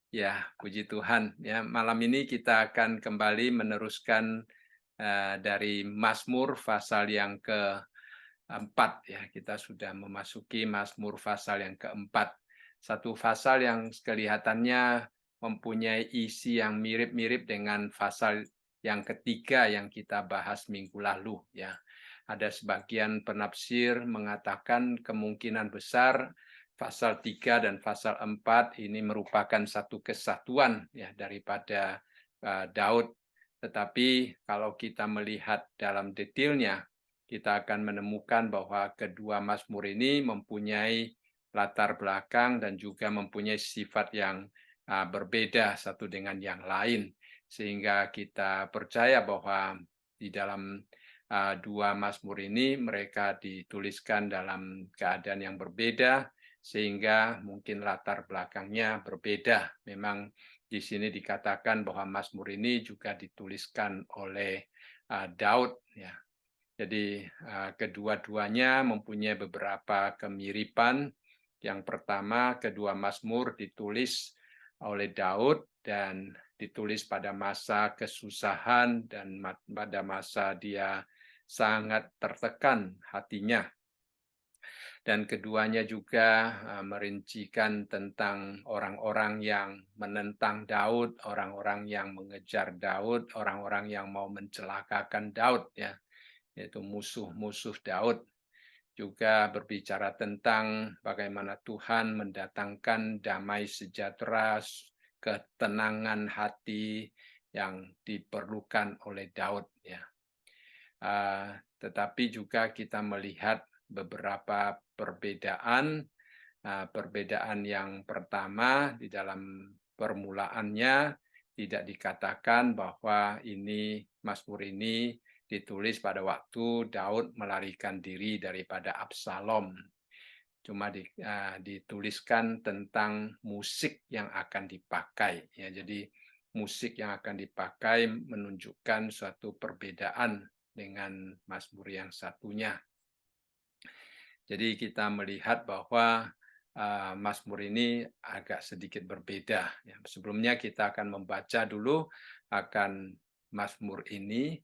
Ya, puji Tuhan. Ya, malam ini kita akan kembali meneruskan dari Mazmur pasal yang keempat. Ya, kita sudah memasuki Mazmur pasal yang keempat. Satu pasal yang kelihatannya mempunyai isi yang mirip-mirip dengan pasal yang ketiga yang kita bahas minggu lalu. Ya, ada sebagian penafsir mengatakan kemungkinan besar pasal 3 dan pasal 4 ini merupakan satu kesatuan ya daripada Daud. Tetapi kalau kita melihat dalam detailnya, kita akan menemukan bahwa kedua mazmur ini mempunyai latar belakang dan juga mempunyai sifat yang berbeda satu dengan yang lain. Sehingga kita percaya bahwa di dalam dua mazmur ini mereka dituliskan dalam keadaan yang berbeda, sehingga mungkin latar belakangnya berbeda. Memang di sini dikatakan bahwa Mazmur ini juga dituliskan oleh Daud. Ya. Jadi kedua-duanya mempunyai beberapa kemiripan. Yang pertama, kedua Mazmur ditulis oleh Daud dan ditulis pada masa kesusahan dan pada masa dia sangat tertekan hatinya. Dan keduanya juga merincikan tentang orang-orang yang menentang Daud, orang-orang yang mengejar Daud, orang-orang yang mau mencelakakan Daud, ya, yaitu musuh-musuh Daud. Juga berbicara tentang bagaimana Tuhan mendatangkan damai sejahtera, ketenangan hati yang diperlukan oleh Daud, ya. Tetapi juga kita melihat beberapa perbedaan. Perbedaan yang pertama di dalam permulaannya tidak dikatakan bahwa ini Mazmur ini ditulis pada waktu Daud melarikan diri daripada Absalom. Cuma dituliskan tentang musik yang akan dipakai. Ya, jadi musik yang akan dipakai menunjukkan suatu perbedaan dengan Mazmur yang satunya. Jadi kita melihat bahwa Mazmur ini agak sedikit berbeda. Ya, sebelumnya kita akan membaca dulu akan Mazmur ini.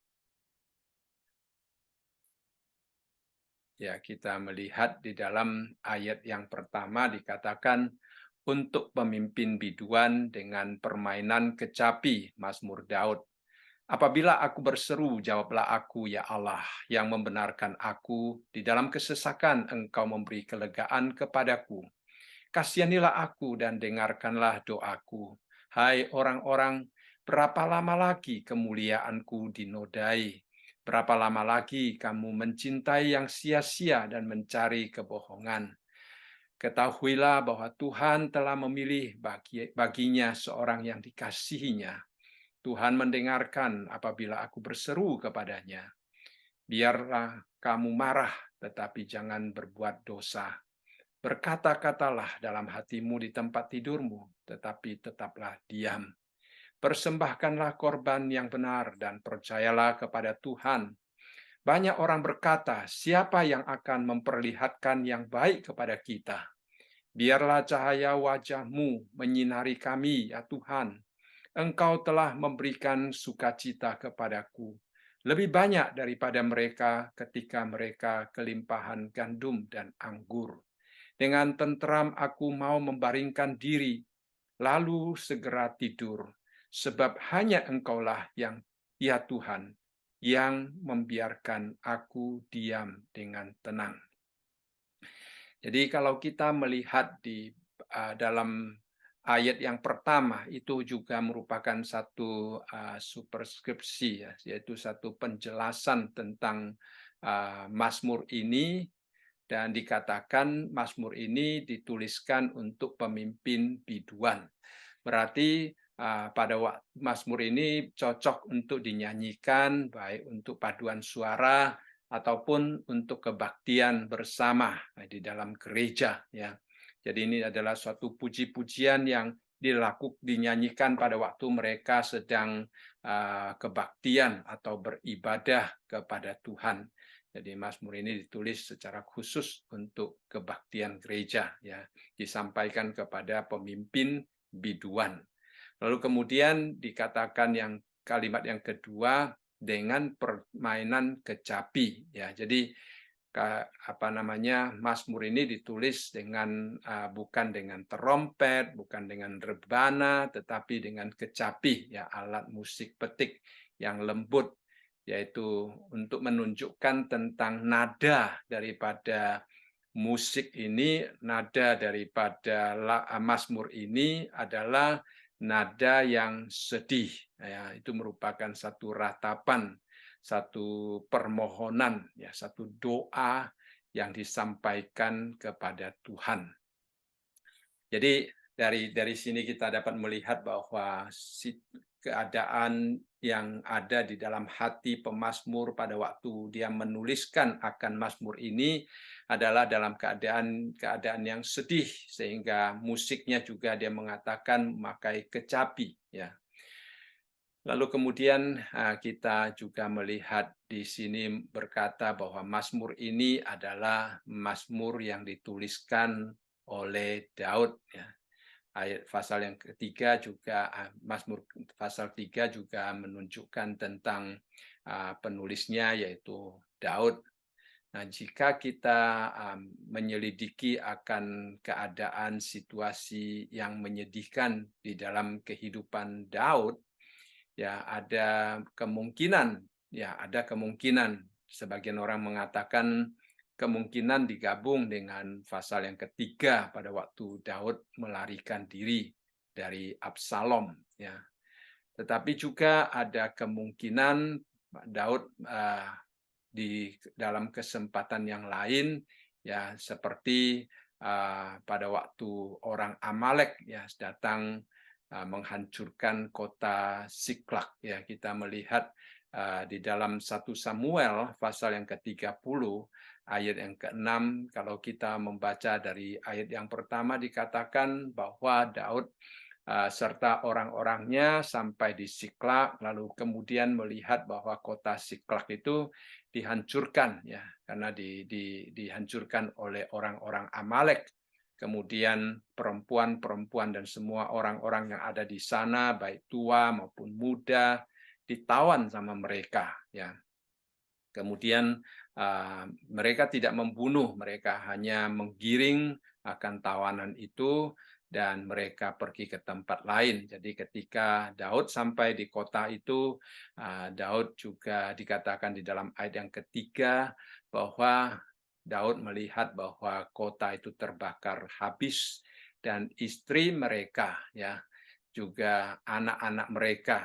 Ya, kita melihat di dalam ayat yang pertama dikatakan untuk pemimpin biduan dengan permainan kecapi, Mazmur Daud. Apabila aku berseru, jawablah aku, ya Allah, yang membenarkan aku. Di dalam kesesakan engkau memberi kelegaan kepadaku. Kasihanilah aku dan dengarkanlah doaku. Hai orang-orang, berapa lama lagi kemuliaanku dinodai? Berapa lama lagi kamu mencintai yang sia-sia dan mencari kebohongan? Ketahuilah bahwa Tuhan telah memilih baginya seorang yang dikasihinya. Tuhan mendengarkan apabila aku berseru kepadanya. Biarlah kamu marah, tetapi jangan berbuat dosa. Berkata-katalah dalam hatimu di tempat tidurmu, tetapi tetaplah diam. Persembahkanlah korban yang benar dan percayalah kepada Tuhan. Banyak orang berkata, siapa yang akan memperlihatkan yang baik kepada kita? Biarlah cahaya wajah-Mu menyinari kami, ya Tuhan. Engkau telah memberikan sukacita kepadaku, lebih banyak daripada mereka ketika mereka kelimpahan gandum dan anggur. Dengan tentram aku mau membaringkan diri, lalu segera tidur, sebab hanya Engkaulah yang, ya Tuhan, yang membiarkan aku diam dengan tenang. Jadi kalau kita melihat di dalam ayat yang pertama itu juga merupakan satu superskripsi, ya, yaitu satu penjelasan tentang Mazmur ini, dan dikatakan Mazmur ini dituliskan untuk pemimpin biduan. Berarti pada Mazmur ini cocok untuk dinyanyikan, baik untuk paduan suara ataupun untuk kebaktian bersama di dalam gereja. Ya, jadi ini adalah suatu puji-pujian yang dinyanyikan pada waktu mereka sedang kebaktian atau beribadah kepada Tuhan. Jadi Mazmur ini ditulis secara khusus untuk kebaktian gereja, ya, disampaikan kepada pemimpin biduan. Lalu kemudian dikatakan kalimat yang kedua dengan permainan kecapi ya. Jadi Mazmur ini ditulis dengan bukan dengan terompet, bukan dengan rebana, tetapi dengan kecapi ya, alat musik petik yang lembut, yaitu untuk menunjukkan tentang nada daripada musik ini, nada daripada Mazmur ini adalah nada yang sedih ya. Itu merupakan satu ratapan, satu permohonan ya, satu doa yang disampaikan kepada Tuhan. Jadi dari sini kita dapat melihat bahwa keadaan yang ada di dalam hati pemazmur pada waktu dia menuliskan akan mazmur ini adalah dalam keadaan yang sedih, sehingga musiknya juga dia mengatakan memakai kecapi ya. Lalu kemudian kita juga melihat di sini berkata bahwa mazmur ini adalah mazmur yang dituliskan oleh Daud ya. Ayat pasal yang ketiga juga Mazmur pasal 3 juga menunjukkan tentang penulisnya, yaitu Daud. Nah, jika kita menyelidiki akan keadaan situasi yang menyedihkan di dalam kehidupan Daud, ya ada kemungkinan sebagian orang mengatakan kemungkinan digabung dengan pasal yang ketiga pada waktu Daud melarikan diri dari Absalom ya. Tetapi juga ada kemungkinan Daud di dalam kesempatan yang lain ya, seperti pada waktu orang Amalek ya datang menghancurkan kota Siklak ya. Kita melihat di dalam 1 Samuel pasal yang ke-30 ayat yang ke-6, kalau kita membaca dari ayat yang pertama dikatakan bahwa Daud serta orang-orangnya sampai di Siklak, lalu kemudian melihat bahwa kota Siklak itu dihancurkan ya, karena dihancurkan oleh orang-orang Amalek. Kemudian perempuan-perempuan dan semua orang-orang yang ada di sana, baik tua maupun muda, ditawan sama mereka ya. Kemudian mereka tidak membunuh, mereka hanya menggiring akan tawanan itu dan mereka pergi ke tempat lain. Jadi ketika Daud sampai di kota itu, Daud juga dikatakan di dalam ayat yang ketiga bahwa Daud melihat bahwa kota itu terbakar habis dan istri mereka ya, juga anak-anak mereka,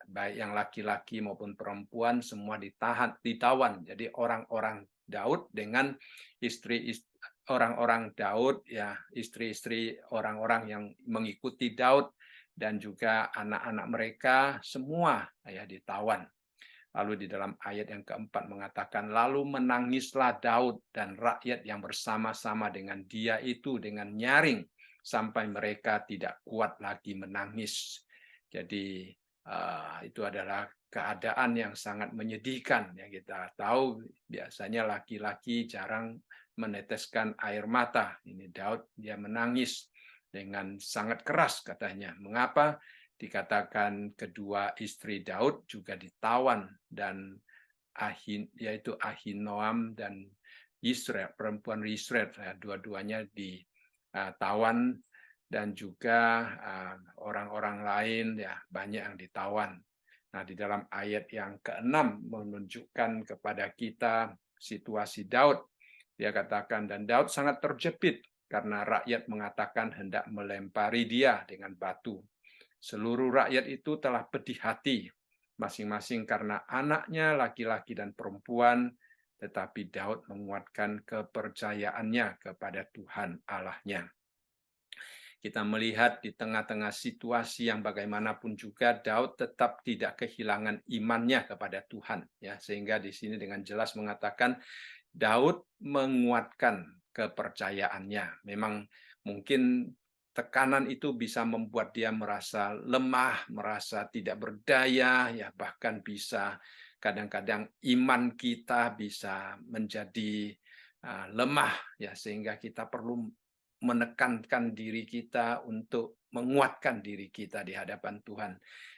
baik yang laki-laki maupun perempuan, semua ditawan. Jadi orang-orang Daud dengan orang-orang Daud ya, istri-istri orang-orang yang mengikuti Daud dan juga anak-anak mereka semua ya ditawan. Lalu di dalam ayat yang keempat mengatakan, lalu menangislah Daud dan rakyat yang bersama-sama dengan dia itu dengan nyaring sampai mereka tidak kuat lagi menangis. Jadi itu adalah keadaan yang sangat menyedihkan. Ya, kita tahu biasanya laki-laki jarang meneteskan air mata. Ini Daud, dia menangis dengan sangat keras katanya. Mengapa? Dikatakan kedua istri Daud juga ditawan dan yaitu Ahinoam dan Yisrael, perempuan Yisrael, dua-duanya ditawan dan juga orang-orang lain ya banyak yang ditawan. Nah, di dalam ayat yang ke-6 menunjukkan kepada kita situasi Daud. Dia katakan, dan Daud sangat terjepit karena rakyat mengatakan hendak melempari dia dengan batu. Seluruh rakyat itu telah pedih hati, masing-masing karena anaknya laki-laki dan perempuan, tetapi Daud menguatkan kepercayaannya kepada Tuhan Allahnya. Kita melihat di tengah-tengah situasi yang bagaimanapun juga Daud tetap tidak kehilangan imannya kepada Tuhan ya, sehingga di sini dengan jelas mengatakan Daud menguatkan kepercayaannya. Memang mungkin tekanan itu bisa membuat dia merasa lemah, merasa tidak berdaya, ya bahkan bisa kadang-kadang iman kita bisa menjadi lemah ya, sehingga kita perlu menekankan diri kita untuk menguatkan diri kita di hadapan Tuhan.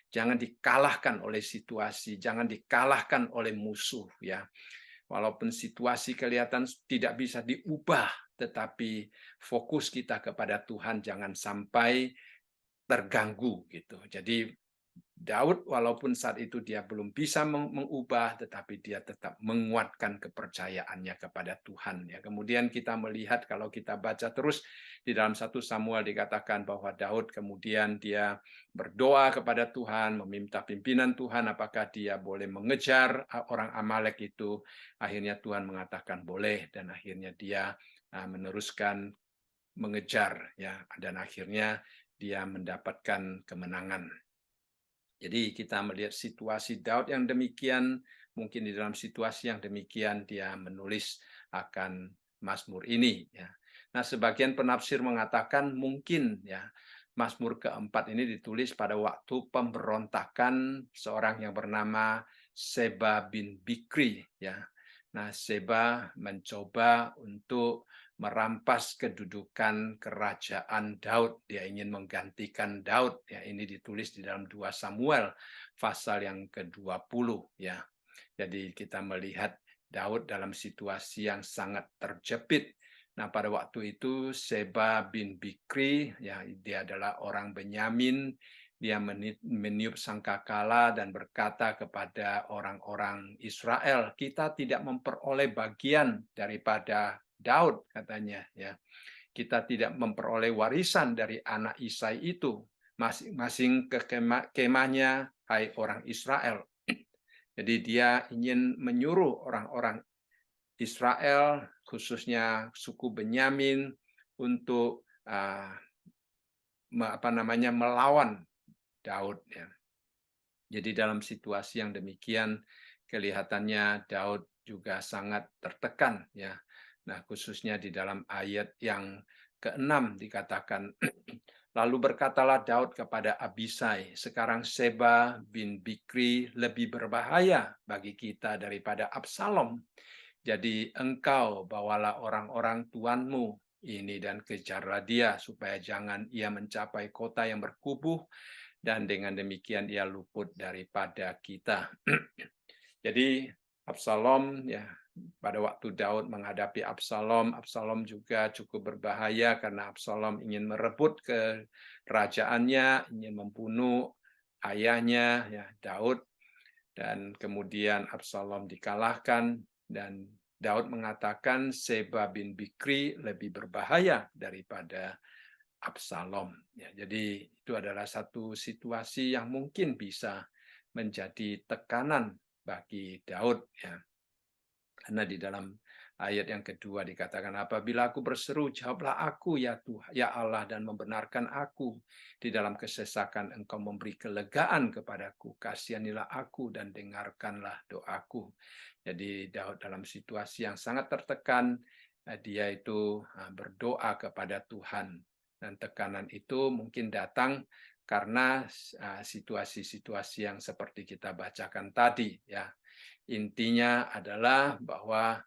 Jangan dikalahkan oleh situasi, jangan dikalahkan oleh musuh ya. Walaupun situasi kelihatan tidak bisa diubah, tetapi fokus kita kepada Tuhan jangan sampai terganggu gitu. Jadi Daud walaupun saat itu dia belum bisa mengubah, tetapi dia tetap menguatkan kepercayaannya kepada Tuhan. Ya, kemudian kita melihat kalau kita baca terus di dalam 1 Samuel dikatakan bahwa Daud kemudian dia berdoa kepada Tuhan, meminta pimpinan Tuhan apakah dia boleh mengejar orang Amalek itu. Akhirnya Tuhan mengatakan boleh dan akhirnya dia meneruskan mengejar ya dan akhirnya dia mendapatkan kemenangan. Jadi kita melihat situasi Daud yang demikian, mungkin di dalam situasi yang demikian dia menulis akan Mazmur ini. Ya. Nah, sebagian penafsir mengatakan mungkin ya Mazmur keempat ini ditulis pada waktu pemberontakan seorang yang bernama Seba bin Bikri. Ya. Nah, Seba mencoba untuk merampas kedudukan kerajaan Daud. Dia ingin menggantikan Daud. Ya, ini ditulis di dalam 2 Samuel pasal yang ke-20 ya. Jadi kita melihat Daud dalam situasi yang sangat terjepit. Nah, pada waktu itu Seba bin Bikri ya dia adalah orang Benyamin. Dia meniup sangkakala dan berkata kepada orang-orang Israel, kita tidak memperoleh bagian daripada Daud katanya ya. Kita tidak memperoleh warisan dari anak Isai itu. Masing-masing ke kemahnya hai orang Israel. Jadi dia ingin menyuruh orang-orang Israel khususnya suku Benyamin untuk melawan Daud ya. Jadi dalam situasi yang demikian kelihatannya Daud juga sangat tertekan ya. Nah, khususnya di dalam ayat yang ke-6 dikatakan lalu berkatalah Daud kepada Abisai, sekarang Seba bin Bikri lebih berbahaya bagi kita daripada Absalom. Jadi engkau bawalah orang-orang tuanmu ini dan kejarlah dia supaya jangan ia mencapai kota yang berkubuh dan dengan demikian ia luput daripada kita. Jadi Absalom ya pada waktu Daud menghadapi Absalom, Absalom juga cukup berbahaya karena Absalom ingin merebut kerajaannya, ingin membunuh ayahnya ya Daud dan kemudian Absalom dikalahkan dan Daud mengatakan Seba bin Bikri lebih berbahaya daripada Absalom. Ya, jadi itu adalah satu situasi yang mungkin bisa menjadi tekanan bagi Daud. Ya. Karena di dalam ayat yang kedua dikatakan, apabila aku berseru, jawablah aku ya Tuhan, ya Allah, dan membenarkan aku. Di dalam kesesakan engkau memberi kelegaan kepadaku. Kasihanilah aku dan dengarkanlah doaku. Jadi Daud dalam situasi yang sangat tertekan, dia itu berdoa kepada Tuhan. Dan tekanan itu mungkin datang karena situasi-situasi yang seperti kita bacakan tadi. Ya. Intinya adalah bahwa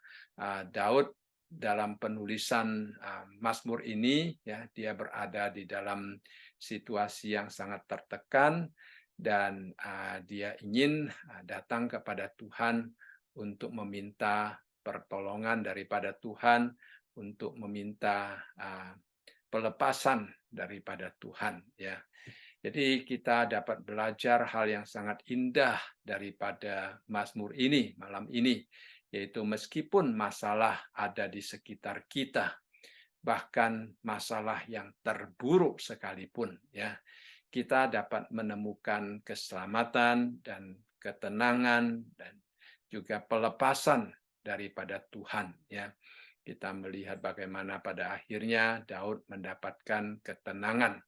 Daud dalam penulisan Mazmur ini ya dia berada di dalam situasi yang sangat tertekan dan dia ingin datang kepada Tuhan untuk meminta pertolongan daripada Tuhan, untuk meminta pelepasan daripada Tuhan ya. Jadi kita dapat belajar hal yang sangat indah daripada Mazmur ini malam ini, yaitu meskipun masalah ada di sekitar kita, bahkan masalah yang terburuk sekalipun, ya, kita dapat menemukan keselamatan dan ketenangan dan juga pelepasan daripada Tuhan, ya. Kita melihat bagaimana pada akhirnya Daud mendapatkan ketenangan.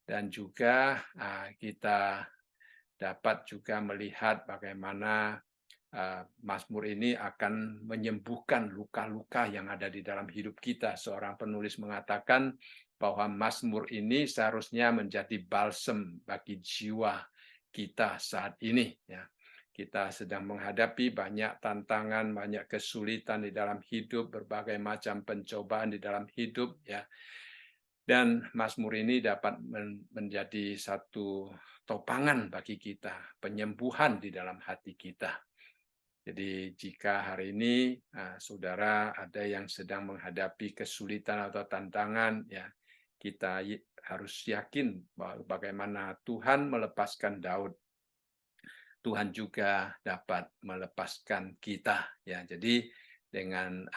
Dan juga kita dapat juga melihat bagaimana Mazmur ini akan menyembuhkan luka-luka yang ada di dalam hidup kita. Seorang penulis mengatakan bahwa Mazmur ini seharusnya menjadi balsem bagi jiwa kita saat ini. Ya. Kita sedang menghadapi banyak tantangan, banyak kesulitan di dalam hidup, berbagai macam pencobaan di dalam hidup. Ya. Dan Mazmur ini dapat menjadi satu topangan bagi kita, penyembuhan di dalam hati kita. Jadi jika hari ini saudara ada yang sedang menghadapi kesulitan atau tantangan, ya kita harus yakin bahwa bagaimana Tuhan melepaskan Daud, Tuhan juga dapat melepaskan kita. Ya, jadi dengan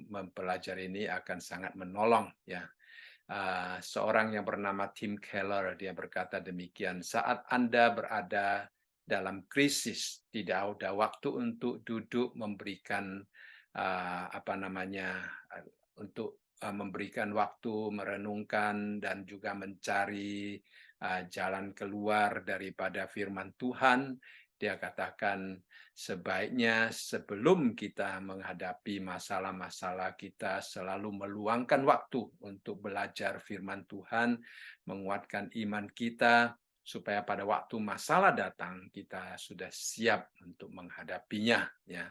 mempelajari ini akan sangat menolong. Ya, seorang yang bernama Tim Keller dia berkata demikian, saat Anda berada dalam krisis, tidak ada waktu untuk duduk memberikan untuk memberikan waktu merenungkan dan juga mencari jalan keluar daripada firman Tuhan. Dia katakan sebaiknya sebelum kita menghadapi masalah-masalah, kita selalu meluangkan waktu untuk belajar firman Tuhan, menguatkan iman kita, supaya pada waktu masalah datang, kita sudah siap untuk menghadapinya. Ya.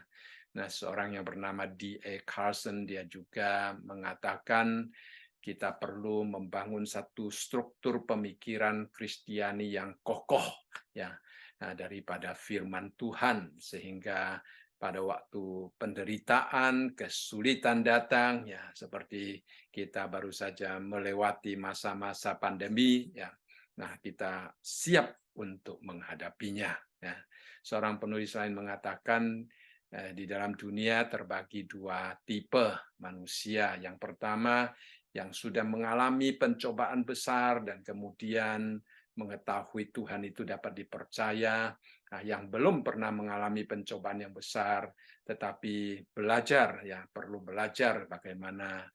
Nah, seorang yang bernama D.A. Carson, dia juga mengatakan kita perlu membangun satu struktur pemikiran Kristiani yang kokoh, ya, daripada firman Tuhan, sehingga pada waktu penderitaan, kesulitan datang, ya seperti kita baru saja melewati masa-masa pandemi, ya, nah kita siap untuk menghadapinya. Ya. Seorang penulis lain mengatakan di dalam dunia terbagi dua tipe manusia. Yang pertama yang sudah mengalami pencobaan besar dan kemudian mengetahui Tuhan itu dapat dipercaya, yang belum pernah mengalami pencobaan yang besar, tetapi belajar, ya perlu belajar bagaimana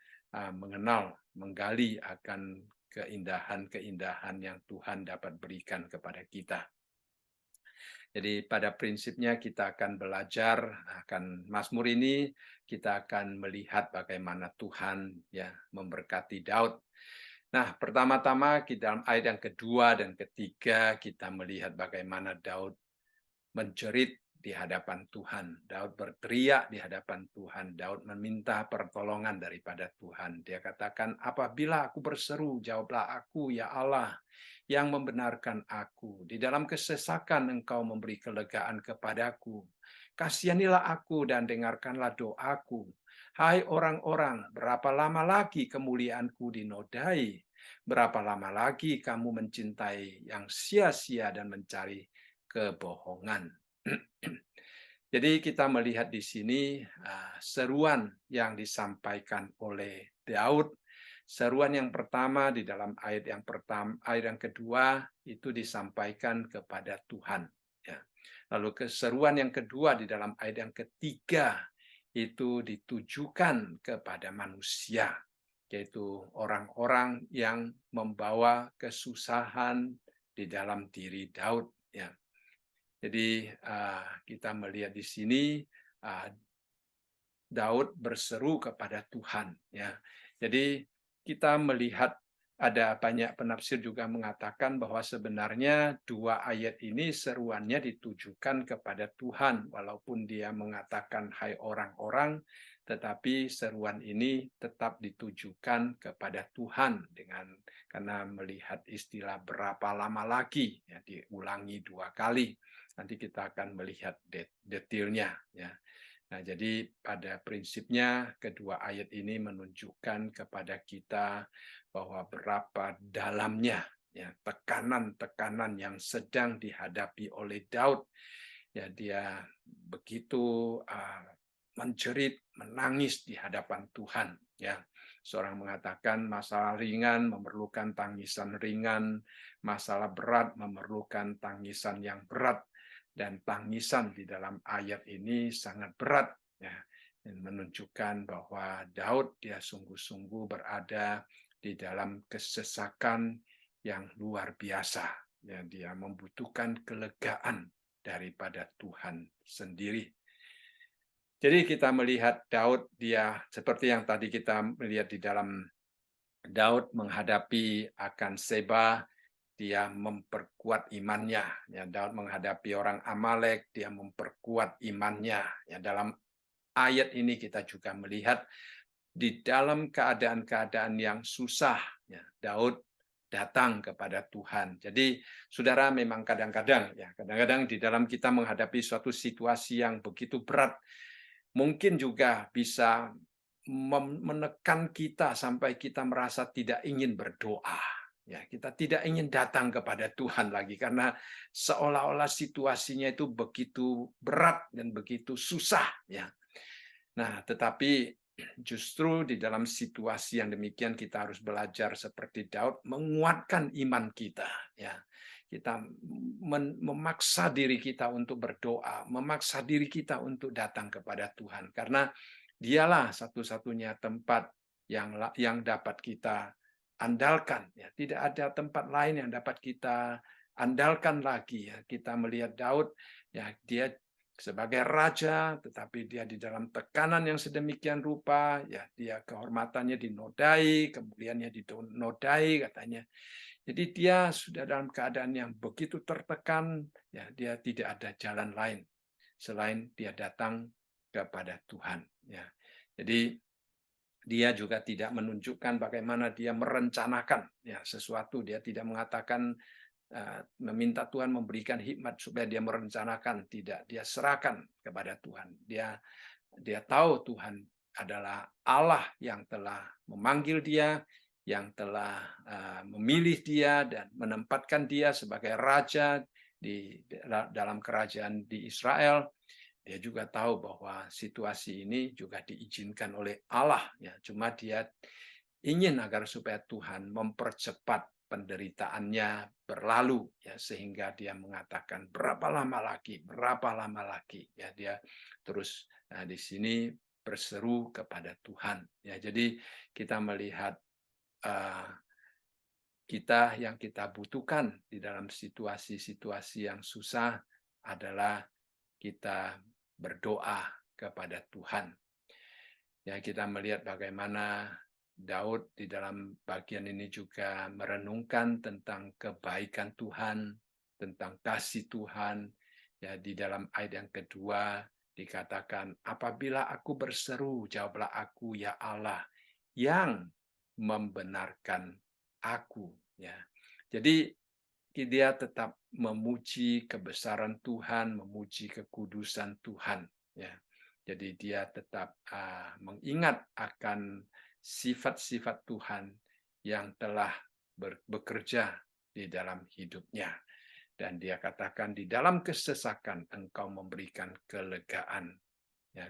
mengenal, menggali akan keindahan-keindahan yang Tuhan dapat berikan kepada kita. Jadi pada prinsipnya kita akan belajar akan Mazmur ini, kita akan melihat bagaimana Tuhan ya memberkati Daud. Nah, pertama-tama di dalam ayat yang kedua dan ketiga kita melihat bagaimana Daud menjerit di hadapan Tuhan. Daud berteriak di hadapan Tuhan. Daud meminta pertolongan daripada Tuhan. Dia katakan, apabila aku berseru, jawablah aku, ya Allah, yang membenarkan aku. Di dalam kesesakan engkau memberi kelegaan kepadaku. Kasihanilah aku dan dengarkanlah doaku. Hai orang-orang, berapa lama lagi kemuliaanku dinodai? Berapa lama lagi kamu mencintai yang sia-sia dan mencari kebohongan? Jadi kita melihat di sini seruan yang disampaikan oleh Daud. Seruan yang pertama di dalam ayat yang kedua itu disampaikan kepada Tuhan. Ya. Lalu keseruan yang kedua di dalam ayat yang ketiga itu ditujukan kepada manusia, yaitu orang-orang yang membawa kesusahan di dalam diri Daud. Ya. Jadi kita melihat di sini Daud berseru kepada Tuhan. Ya, jadi kita melihat ada banyak penafsir juga mengatakan bahwa sebenarnya dua ayat ini seruannya ditujukan kepada Tuhan, walaupun dia mengatakan hai orang-orang, tetapi seruan ini tetap ditujukan kepada Tuhan karena melihat istilah berapa lama lagi, ya, diulangi dua kali. Nanti kita akan melihat detailnya. Ya. Nah, jadi pada prinsipnya kedua ayat ini menunjukkan kepada kita bahwa berapa dalamnya ya tekanan-tekanan yang sedang dihadapi oleh Daud. Ya, dia begitu menjerit, menangis di hadapan Tuhan. Ya, seorang mengatakan masalah ringan memerlukan tangisan ringan, masalah berat memerlukan tangisan yang berat. Dan tangisan di dalam ayat ini sangat berat, ya, dan menunjukkan bahwa Daud dia sungguh-sungguh berada di dalam kesesakan yang luar biasa. Ya, dia membutuhkan kelegaan daripada Tuhan sendiri. Jadi kita melihat Daud dia seperti yang tadi kita melihat di dalam Daud menghadapi akan Seba, dia memperkuat imannya. Ya, Daud menghadapi orang Amalek, dia memperkuat imannya. Ya, dalam ayat ini kita juga melihat di dalam keadaan-keadaan yang susah, ya, Daud datang kepada Tuhan. Jadi saudara memang kadang-kadang di dalam kita menghadapi suatu situasi yang begitu berat, mungkin juga bisa menekan kita sampai kita merasa tidak ingin berdoa. Ya, kita tidak ingin datang kepada Tuhan lagi karena seolah-olah situasinya itu begitu berat dan begitu susah, ya. Nah, tetapi justru di dalam situasi yang demikian kita harus belajar seperti Daud menguatkan iman kita, ya. Kita memaksa diri kita untuk berdoa, memaksa diri kita untuk datang kepada Tuhan karena Dialah satu-satunya tempat yang dapat kita andalkan, ya. Tidak ada tempat lain yang dapat kita andalkan lagi, ya. Kita melihat Daud, ya, dia sebagai raja, tetapi dia di dalam tekanan yang sedemikian rupa, ya, dia kehormatannya dinodai, kemuliaannya dinodai katanya. Jadi dia sudah dalam keadaan yang begitu tertekan, ya, dia tidak ada jalan lain selain dia datang kepada Tuhan, ya. Jadi dia juga tidak menunjukkan bagaimana dia merencanakan, ya, sesuatu. Dia tidak mengatakan meminta Tuhan memberikan hikmat supaya dia merencanakan, tidak. Dia serahkan kepada Tuhan. Dia tahu Tuhan adalah Allah yang telah memanggil dia, yang telah memilih dia dan menempatkan dia sebagai raja di dalam kerajaan di Israel. Dia juga tahu bahwa situasi ini juga diizinkan oleh Allah, ya. Cuma dia ingin agar supaya Tuhan mempercepat penderitaannya berlalu, ya, sehingga dia mengatakan berapa lama lagi, ya. Dia terus di sini berseru kepada Tuhan, ya. Jadi kita melihat yang kita butuhkan di dalam situasi-situasi yang susah adalah kita berdoa kepada Tuhan. Ya, kita melihat bagaimana Daud di dalam bagian ini juga merenungkan tentang kebaikan Tuhan, tentang kasih Tuhan. Ya, di dalam ayat yang kedua dikatakan, apabila aku berseru, jawablah aku, ya Allah, yang membenarkan aku. Ya, jadi dia tetap memuji kebesaran Tuhan, memuji kekudusan Tuhan. Ya, jadi dia tetap mengingat akan sifat-sifat Tuhan yang telah bekerja di dalam hidupnya. Dan dia katakan di dalam kesesakan engkau memberikan kelegaan. Ya.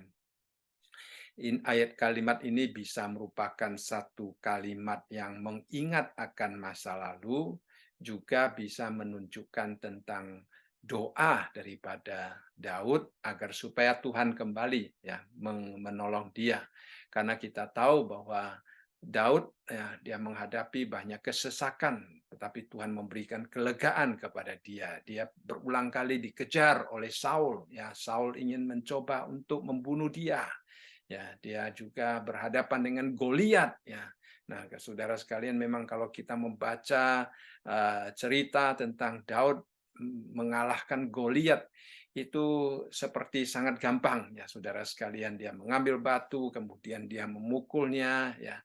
Ayat kalimat ini bisa merupakan satu kalimat yang mengingat akan masa lalu, juga bisa menunjukkan tentang doa daripada Daud agar supaya Tuhan kembali, ya, menolong dia. Karena kita tahu bahwa Daud, ya, dia menghadapi banyak kesesakan, tetapi Tuhan memberikan kelegaan kepada dia. Dia berulang kali dikejar oleh Saul, ya. Saul ingin mencoba untuk membunuh dia. Ya, dia juga berhadapan dengan Goliat, ya. Nah, saudara sekalian, memang kalau kita membaca cerita tentang Daud mengalahkan Goliat itu seperti sangat gampang, ya, saudara sekalian. Dia mengambil batu, kemudian dia memukulnya, ya,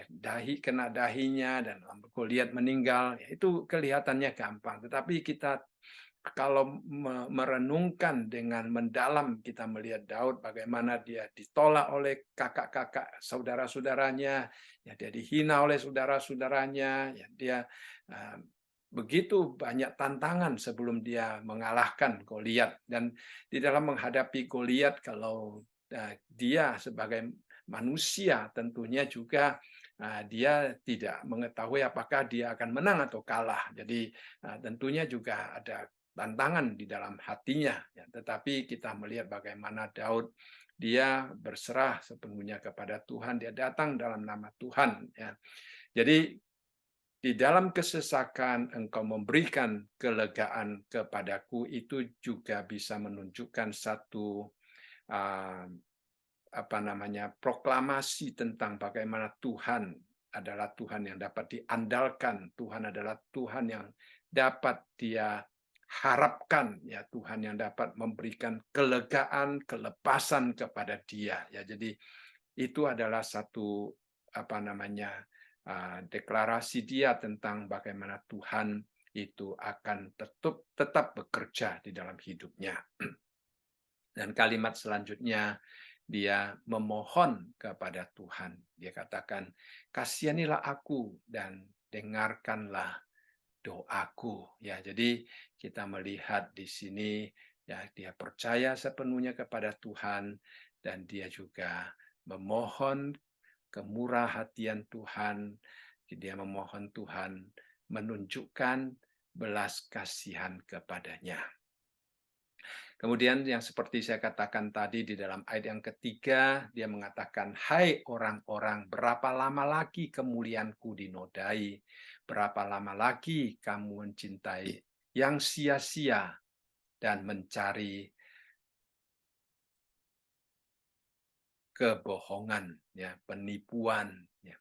dahi kena dahinya dan Goliat meninggal. Ya, itu kelihatannya gampang, tetapi kita kalau merenungkan dengan mendalam, kita melihat Daud bagaimana dia ditolak oleh kakak-kakak saudara-saudaranya, ya, dia dihina oleh saudara-saudaranya, ya, dia begitu banyak tantangan sebelum dia mengalahkan Goliat. Dan di dalam menghadapi Goliat, kalau dia sebagai manusia tentunya juga dia tidak mengetahui apakah dia akan menang atau kalah. Jadi tentunya juga ada tantangan di dalam hatinya, ya. Tetapi kita melihat bagaimana Daud, dia berserah sepenuhnya kepada Tuhan, dia datang dalam nama Tuhan, ya. Jadi di dalam kesesakan engkau memberikan kelegaan kepadaku, itu juga bisa menunjukkan satu proklamasi tentang bagaimana Tuhan adalah Tuhan yang dapat diandalkan, Tuhan adalah Tuhan yang dapat dia harapkan, ya, Tuhan yang dapat memberikan kelegaan, kelepasan kepada dia, ya. Jadi itu adalah satu deklarasi dia tentang bagaimana Tuhan itu akan tetap bekerja di dalam hidupnya. Dan kalimat selanjutnya, dia memohon kepada Tuhan. Dia katakan, kasihanilah aku dan dengarkanlah doaku. Ya, jadi kita melihat di sini ya dia percaya sepenuhnya kepada Tuhan dan dia juga memohon kemurah hatian Tuhan. Dia memohon Tuhan menunjukkan belas kasihan kepadanya. Kemudian yang seperti saya katakan tadi di dalam ayat yang ketiga, dia mengatakan, hai orang-orang, berapa lama lagi kemuliaanku dinodai? Berapa lama lagi kamu mencintai yang sia-sia dan mencari kebohongan, ya, penipuan. Ya.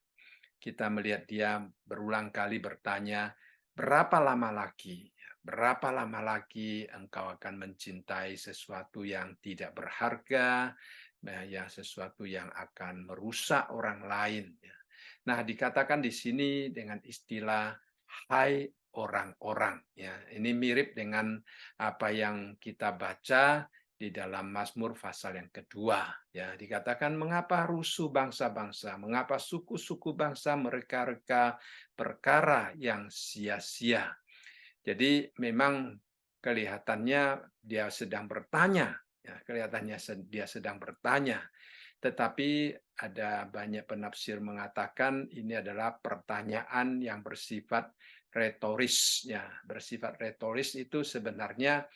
Kita melihat dia berulang kali bertanya, berapa lama lagi? Berapa lama lagi engkau akan mencintai sesuatu yang tidak berharga, ya, sesuatu yang akan merusak orang lain. Ya. Nah, dikatakan di sini dengan istilah hai orang-orang. Ya, ini mirip dengan apa yang kita baca di dalam Mazmur pasal yang kedua. Ya, dikatakan mengapa rusuh bangsa-bangsa, mengapa suku-suku bangsa mereka-reka perkara yang sia-sia. Jadi memang kelihatannya dia sedang bertanya, ya, kelihatannya dia sedang bertanya. Tetapi ada banyak penafsir mengatakan ini adalah pertanyaan yang bersifat retoris. Ya, bersifat retoris itu sebenarnya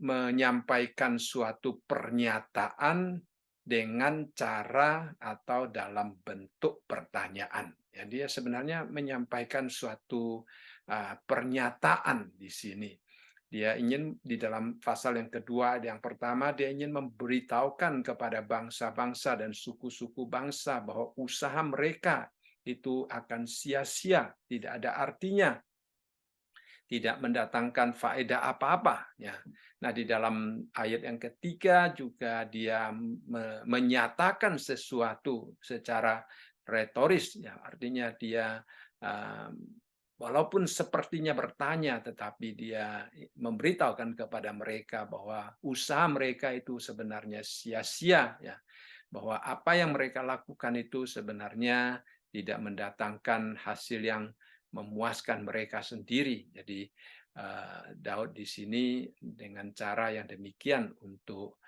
menyampaikan suatu pernyataan dengan cara atau dalam bentuk pertanyaan. Ya, dia sebenarnya menyampaikan suatu pernyataan di sini. Dia ingin di dalam pasal yang kedua, yang pertama dia ingin memberitahukan kepada bangsa-bangsa dan suku-suku bangsa bahwa usaha mereka itu akan sia-sia, tidak ada artinya, tidak mendatangkan faedah apa-apa. Ya. Nah, di dalam ayat yang ketiga juga dia menyatakan sesuatu secara retoris, ya, artinya dia walaupun sepertinya bertanya, tetapi dia memberitahukan kepada mereka bahwa usaha mereka itu sebenarnya sia-sia, ya, bahwa apa yang mereka lakukan itu sebenarnya tidak mendatangkan hasil yang memuaskan mereka sendiri. Jadi Daud di sini dengan cara yang demikian untuk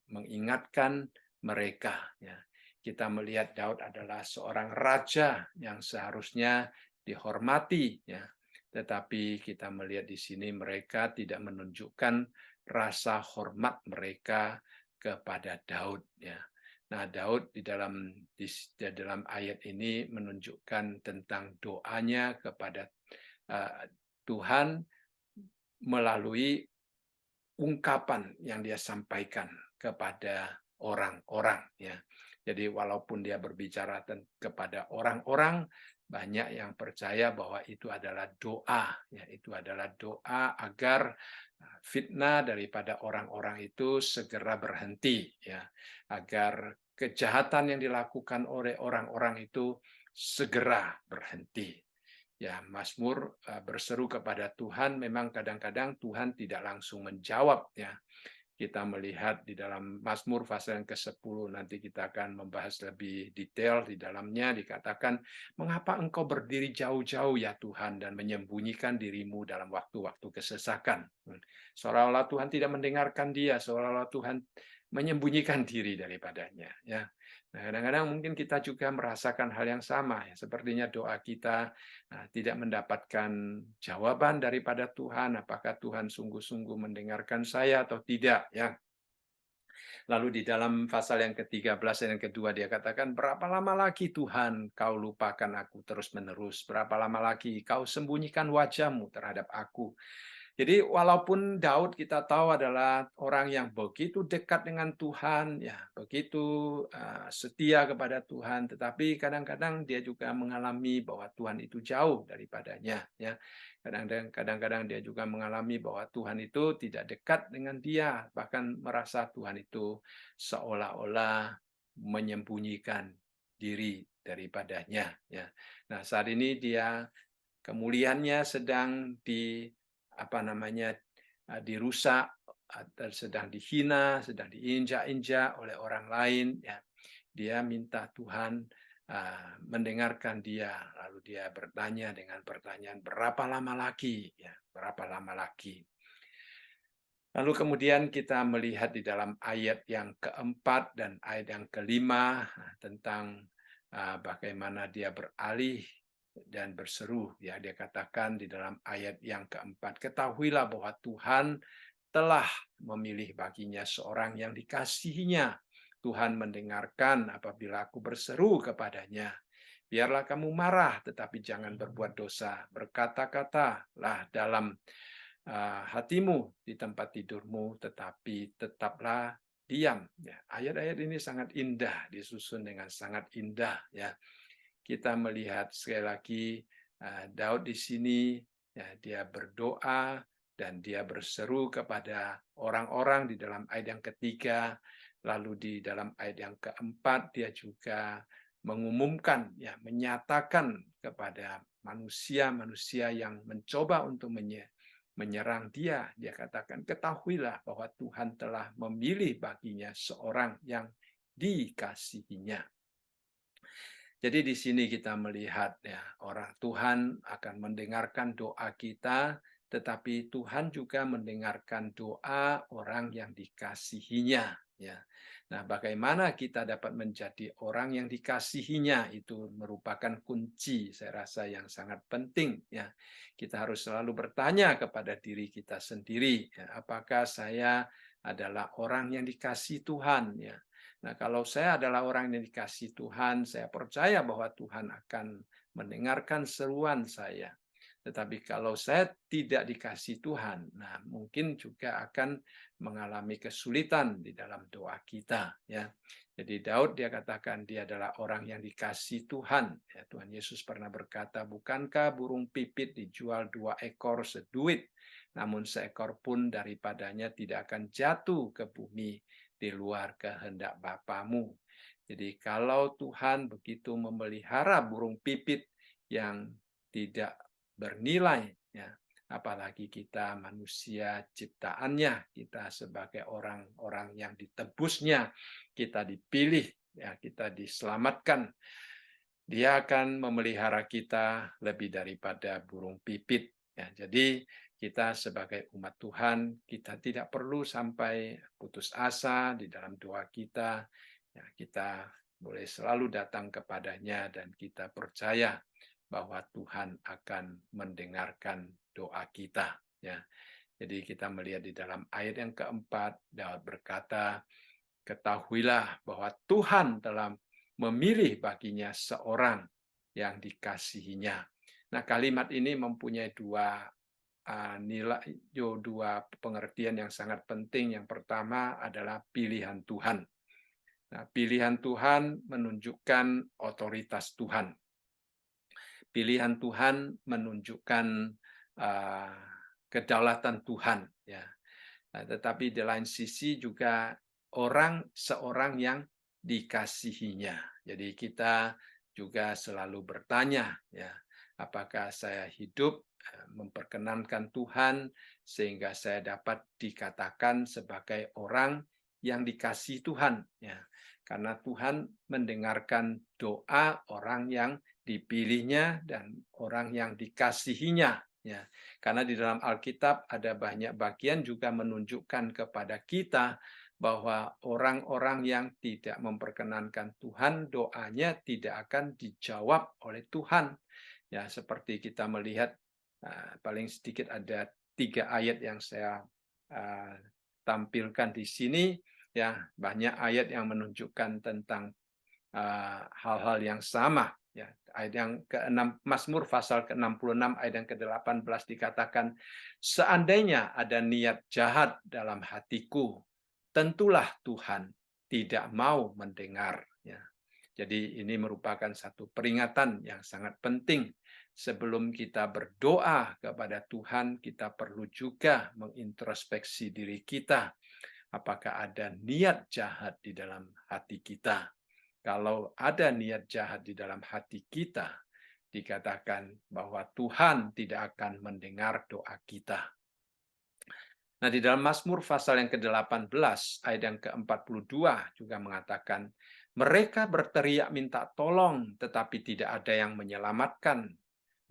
mengingatkan mereka. Ya. Kita melihat Daud adalah seorang raja yang seharusnya dihormati. Ya. Tetapi kita melihat di sini mereka tidak menunjukkan rasa hormat mereka kepada Daud. Ya. Nah, Daud di dalam ayat ini menunjukkan tentang doanya kepada Tuhan melalui ungkapan yang dia sampaikan kepada orang-orang. Ya. Jadi walaupun dia berbicara kepada orang-orang, banyak yang percaya bahwa itu adalah doa. Ya, itu adalah doa agar fitnah daripada orang-orang itu segera berhenti. Ya, agar kejahatan yang dilakukan oleh orang-orang itu segera berhenti. Ya, Mazmur berseru kepada Tuhan, memang kadang-kadang Tuhan tidak langsung menjawab. Ya, kita melihat di dalam Mazmur pasal yang ke-10, nanti kita akan membahas lebih detail di dalamnya, dikatakan, mengapa engkau berdiri jauh-jauh ya Tuhan, dan menyembunyikan dirimu dalam waktu-waktu kesesakan. Seolah-olah Tuhan tidak mendengarkan dia, seolah-olah Tuhan menyembunyikan diri daripadanya. Ya. Nah, kadang-kadang mungkin kita juga merasakan hal yang sama, ya. Sepertinya doa kita tidak mendapatkan jawaban daripada Tuhan, apakah Tuhan sungguh-sungguh mendengarkan saya atau tidak, ya. Lalu di dalam pasal yang ke-13 dan yang kedua dia katakan, berapa lama lagi Tuhan kau lupakan aku terus-menerus? Berapa lama lagi kau sembunyikan wajahmu terhadap aku? Jadi walaupun Daud kita tahu adalah orang yang begitu dekat dengan Tuhan, ya begitu setia kepada Tuhan, tetapi kadang-kadang dia juga mengalami bahwa Tuhan itu jauh daripadanya. Ya, kadang-kadang dia juga mengalami bahwa Tuhan itu tidak dekat dengan dia, bahkan merasa Tuhan itu seolah-olah menyembunyikan diri daripadanya, ya. Nah, saat ini dia kemuliaannya sedang dirusak atau sedang dihina, sedang diinjak-injak oleh orang lain, ya. Dia minta Tuhan mendengarkan dia, lalu dia bertanya dengan pertanyaan, "Berapa lama lagi?" Ya, berapa lama lagi? Lalu kemudian kita melihat di dalam ayat yang keempat dan ayat yang kelima tentang bagaimana dia beralih dan berseru. Ya, dia katakan di dalam ayat yang keempat, "Ketahuilah bahwa Tuhan telah memilih baginya seorang yang dikasihinya. Tuhan mendengarkan apabila aku berseru kepadanya. Biarlah kamu marah, tetapi jangan berbuat dosa. Berkata-katalah dalam hatimu di tempat tidurmu, tetapi tetaplah diam." Ya, ayat-ayat ini sangat indah, disusun dengan sangat indah. Ya, kita melihat sekali lagi Daud di sini, ya, dia berdoa dan dia berseru kepada orang-orang di dalam ayat yang ketiga, lalu di dalam ayat yang keempat dia juga mengumumkan, ya, menyatakan kepada manusia-manusia yang mencoba untuk menyerang dia. Dia katakan, "Ketahuilah bahwa Tuhan telah memilih baginya seorang yang dikasihinya." Jadi di sini kita melihat, ya, orang Tuhan akan mendengarkan doa kita, tetapi Tuhan juga mendengarkan doa orang yang dikasihinya, ya. Nah, bagaimana kita dapat menjadi orang yang dikasihinya itu merupakan kunci saya rasa yang sangat penting, ya. Kita harus selalu bertanya kepada diri kita sendiri, ya, apakah saya adalah orang yang dikasihi Tuhan, ya. Nah, kalau saya adalah orang yang dikasihi Tuhan, saya percaya bahwa Tuhan akan mendengarkan seruan saya. Tetapi kalau saya tidak dikasihi Tuhan, nah mungkin juga akan mengalami kesulitan di dalam doa kita, ya. Jadi Daud dia katakan dia adalah orang yang dikasihi Tuhan. Ya, Tuhan Yesus pernah berkata, "Bukankah burung pipit dijual 2 ekor seduit, namun seekor pun daripadanya tidak akan jatuh ke bumi di luar kehendak Bapamu." Jadi kalau Tuhan begitu memelihara burung pipit yang tidak bernilai, ya, apalagi kita manusia ciptaannya, kita sebagai orang-orang yang ditebusnya, kita dipilih, ya, kita diselamatkan. Dia akan memelihara kita lebih daripada burung pipit. Ya, jadi kita sebagai umat Tuhan, kita tidak perlu sampai putus asa di dalam doa kita. Ya, kita boleh selalu datang kepadanya dan kita percaya bahwa Tuhan akan mendengarkan doa kita. Ya, jadi kita melihat di dalam ayat yang keempat, Daud berkata, "Ketahuilah bahwa Tuhan telah memilih baginya seorang yang dikasihinya." Nah, kalimat ini mempunyai dua pengertian yang sangat penting. Yang pertama adalah pilihan Tuhan. Nah, pilihan Tuhan menunjukkan otoritas Tuhan. Pilihan Tuhan menunjukkan uh, kedaulatan Tuhan, ya. Nah, tetapi di lain sisi juga seorang yang dikasihinya. Jadi kita juga selalu bertanya, ya, apakah saya hidup memperkenankan Tuhan sehingga saya dapat dikatakan sebagai orang yang dikasihi Tuhan, ya. Karena Tuhan mendengarkan doa orang yang dipilihnya dan orang yang dikasihinya, ya. Karena di dalam Alkitab ada banyak bagian juga menunjukkan kepada kita bahwa orang-orang yang tidak memperkenankan Tuhan, doanya tidak akan dijawab oleh Tuhan. Ya, seperti kita melihat paling sedikit ada 3 ayat yang saya tampilkan di sini. Ya, banyak ayat yang menunjukkan tentang hal-hal yang sama. Ya, ayat yang ke-6 Mazmur pasal ke-66 ayat yang ke-18 dikatakan, "Seandainya ada niat jahat dalam hatiku, tentulah Tuhan tidak mau mendengar." Ya. Jadi ini merupakan satu peringatan yang sangat penting. Sebelum kita berdoa kepada Tuhan, kita perlu juga mengintrospeksi diri kita. Apakah ada niat jahat di dalam hati kita? kalau ada niat jahat di dalam hati kita, dikatakan bahwa Tuhan tidak akan mendengar doa kita. Nah, di dalam Mazmur pasal yang ke-18 ayat yang ke-42 juga mengatakan, mereka berteriak minta tolong, tetapi tidak ada yang menyelamatkan.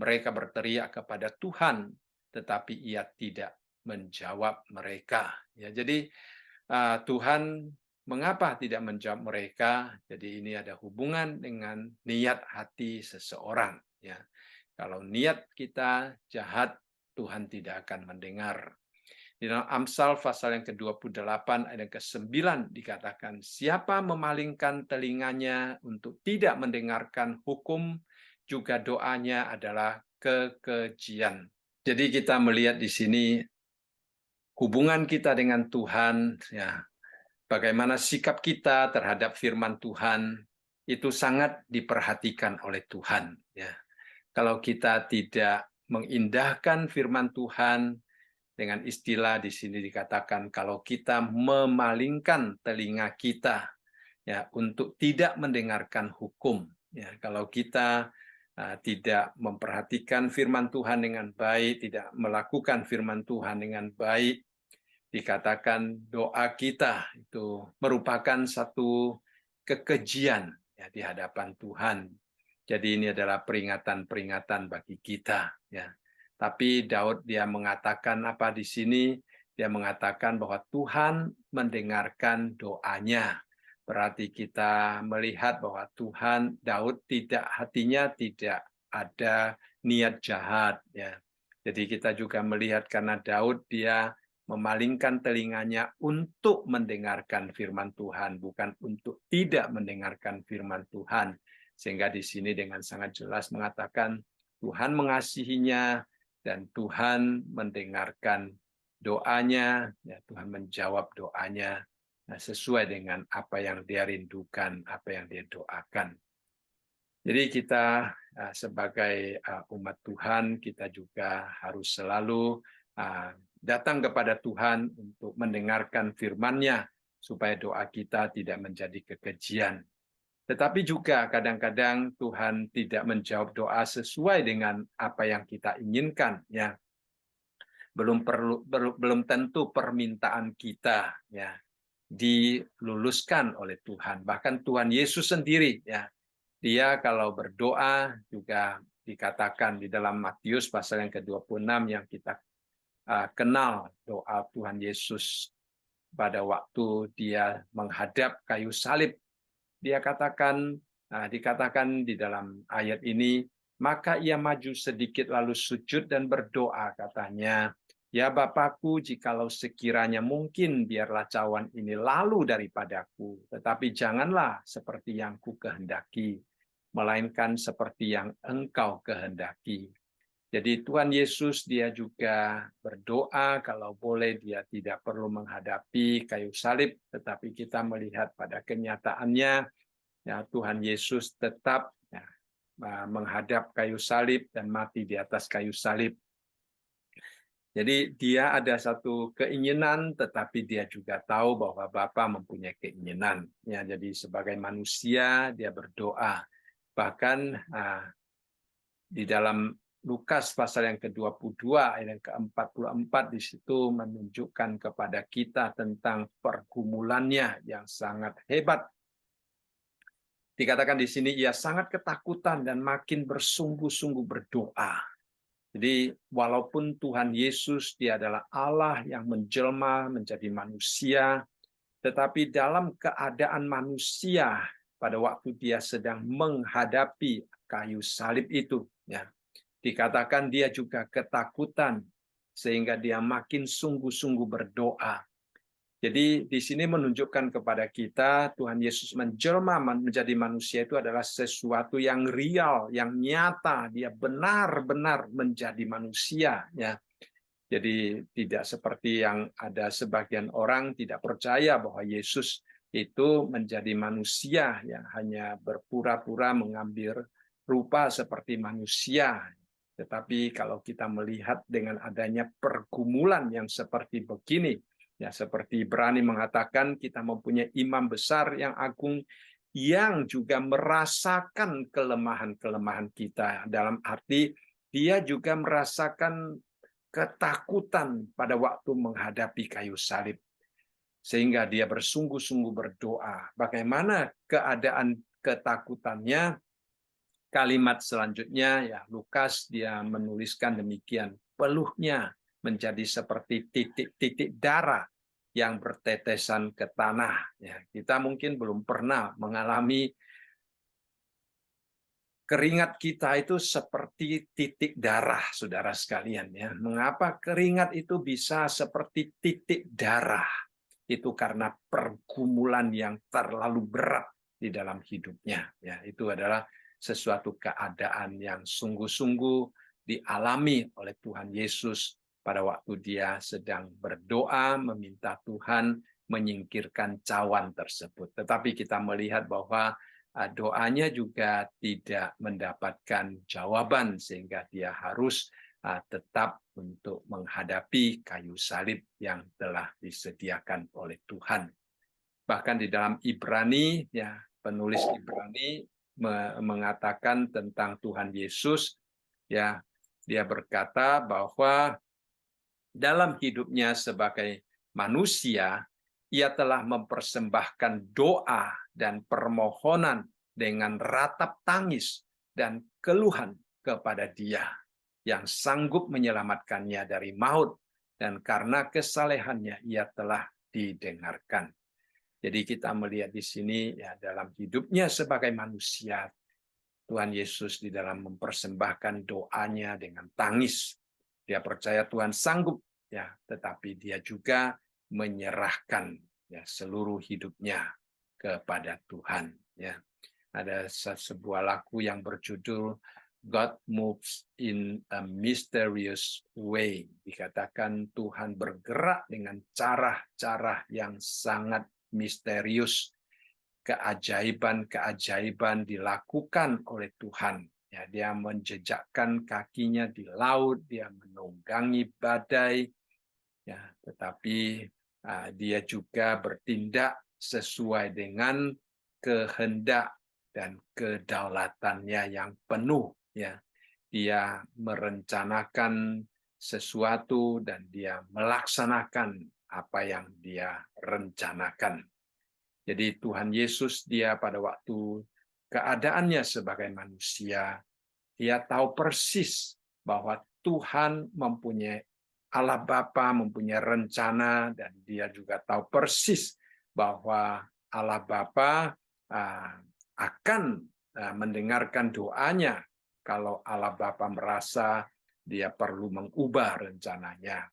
Mereka berteriak kepada Tuhan, tetapi Ia tidak menjawab mereka. Ya, jadi Tuhan mengapa tidak menjawab mereka? Jadi ini ada hubungan dengan niat hati seseorang. Ya, kalau niat kita jahat, Tuhan tidak akan mendengar. Di dalam Amsal pasal yang ke-28 ayat yang ke-9 dikatakan, siapa memalingkan telinganya untuk tidak mendengarkan hukum, juga doanya adalah kekejian. Jadi kita melihat di sini hubungan kita dengan Tuhan, ya, bagaimana sikap kita terhadap firman Tuhan itu sangat diperhatikan oleh Tuhan. Ya. Kalau kita tidak mengindahkan firman Tuhan, dengan istilah di sini dikatakan kalau kita memalingkan telinga kita ya untuk tidak mendengarkan hukum ya kalau kita tidak memperhatikan firman Tuhan dengan baik, tidak melakukan firman Tuhan dengan baik, dikatakan doa kita itu merupakan satu kekejian ya di hadapan Tuhan. Jadi ini adalah peringatan-peringatan bagi kita ya. Tapi Daud dia mengatakan apa di sini? Dia mengatakan bahwa Tuhan mendengarkan doanya. Berarti kita melihat bahwa Tuhan, Daud tidak hatinya tidak ada niat jahat ya. Jadi kita juga melihat karena Daud dia memalingkan telinganya untuk mendengarkan firman Tuhan, bukan untuk tidak mendengarkan firman Tuhan. Sehingga di sini dengan sangat jelas mengatakan Tuhan mengasihinya, dan Tuhan mendengarkan doanya, ya Tuhan menjawab doanya sesuai dengan apa yang dia rindukan, apa yang dia doakan. Jadi kita sebagai umat Tuhan, kita juga harus selalu datang kepada Tuhan untuk mendengarkan firman-Nya, supaya doa kita tidak menjadi kekejian. Tetapi juga kadang-kadang Tuhan tidak menjawab doa sesuai dengan apa yang kita inginkan, ya. Belum tentu permintaan kita ya diluluskan oleh Tuhan. Bahkan Tuhan Yesus sendiri ya, dia kalau berdoa juga dikatakan di dalam Matius pasal yang ke-26 yang kita kenal doa Tuhan Yesus pada waktu dia menghadap kayu salib. Dia dikatakan di dalam ayat ini, maka ia maju sedikit lalu sujud dan berdoa katanya, ya Bapakku, jikalau sekiranya mungkin biarlah cawan ini lalu daripadaku, tetapi janganlah seperti yang ku kehendaki, melainkan seperti yang Engkau kehendaki. Jadi Tuhan Yesus dia juga berdoa kalau boleh dia tidak perlu menghadapi kayu salib, tetapi kita melihat pada kenyataannya ya Tuhan Yesus tetap ya, menghadap kayu salib dan mati di atas kayu salib. Jadi dia ada satu keinginan, tetapi dia juga tahu bahwa Bapa mempunyai keinginan. Ya, jadi sebagai manusia dia berdoa. Bahkan di dalam Lukas pasal yang ke-22 ayat yang ke-44 di situ menunjukkan kepada kita tentang pergumulannya yang sangat hebat. Dikatakan di sini ia sangat ketakutan dan makin bersungguh-sungguh berdoa. Jadi walaupun Tuhan Yesus dia adalah Allah yang menjelma menjadi manusia, tetapi dalam keadaan manusia pada waktu dia sedang menghadapi kayu salib itu, ya, dikatakan dia juga ketakutan sehingga dia makin sungguh-sungguh berdoa. Jadi di sini menunjukkan kepada kita Tuhan Yesus menjelma menjadi manusia itu adalah sesuatu yang real, yang nyata. Dia benar-benar menjadi manusia. Ya. Jadi tidak seperti yang ada sebagian orang tidak percaya bahwa Yesus itu menjadi manusia, yang hanya berpura-pura mengambil rupa seperti manusia. Tetapi kalau kita melihat dengan adanya pergumulan yang seperti begini, ya seperti berani mengatakan kita mempunyai imam besar yang agung yang juga merasakan kelemahan-kelemahan kita. Dalam arti dia juga merasakan ketakutan pada waktu menghadapi kayu salib. Sehingga dia bersungguh-sungguh berdoa. Bagaimana keadaan ketakutannya? Kalimat selanjutnya, ya Lukas dia menuliskan demikian, peluhnya menjadi seperti titik-titik darah yang bertetesan ke tanah. Ya, kita mungkin belum pernah mengalami keringat kita itu seperti titik darah, saudara sekalian. Ya, mengapa keringat itu bisa seperti titik darah? Itu karena pergumulan yang terlalu berat di dalam hidupnya. Ya, itu adalah sesuatu keadaan yang sungguh-sungguh dialami oleh Tuhan Yesus pada waktu dia sedang berdoa meminta Tuhan menyingkirkan cawan tersebut. Tetapi kita melihat bahwa doanya juga tidak mendapatkan jawaban sehingga dia harus tetap untuk menghadapi kayu salib yang telah disediakan oleh Tuhan. Bahkan di dalam Ibrani, ya penulis Ibrani mengatakan tentang Tuhan Yesus, ya dia berkata bahwa dalam hidupnya sebagai manusia, ia telah mempersembahkan doa dan permohonan dengan ratap tangis dan keluhan kepada Dia yang sanggup menyelamatkannya dari maut, dan karena kesalehannya ia telah didengarkan. Jadi kita melihat di sini ya dalam hidupnya sebagai manusia, Tuhan Yesus di dalam mempersembahkan doanya dengan tangis. Dia percaya Tuhan sanggup, ya, tetapi dia juga menyerahkan ya seluruh hidupnya kepada Tuhan. Ya, ada sebuah lagu yang berjudul God moves in a mysterious way. Dikatakan Tuhan bergerak dengan cara-cara yang sangat misterius. Keajaiban-keajaiban dilakukan oleh Tuhan. Ya, dia menjejakkan kakinya di laut, dia menunggangi badai, ya, tetapi dia juga bertindak sesuai dengan kehendak dan kedaulatannya yang penuh. Ya, dia merencanakan sesuatu dan dia melaksanakan apa yang dia rencanakan. Jadi Tuhan Yesus dia pada waktu keadaannya sebagai manusia, dia tahu persis bahwa Tuhan mempunyai Allah Bapa mempunyai rencana, dan dia juga tahu persis bahwa Allah Bapa akan mendengarkan doanya kalau Allah Bapa merasa dia perlu mengubah rencananya.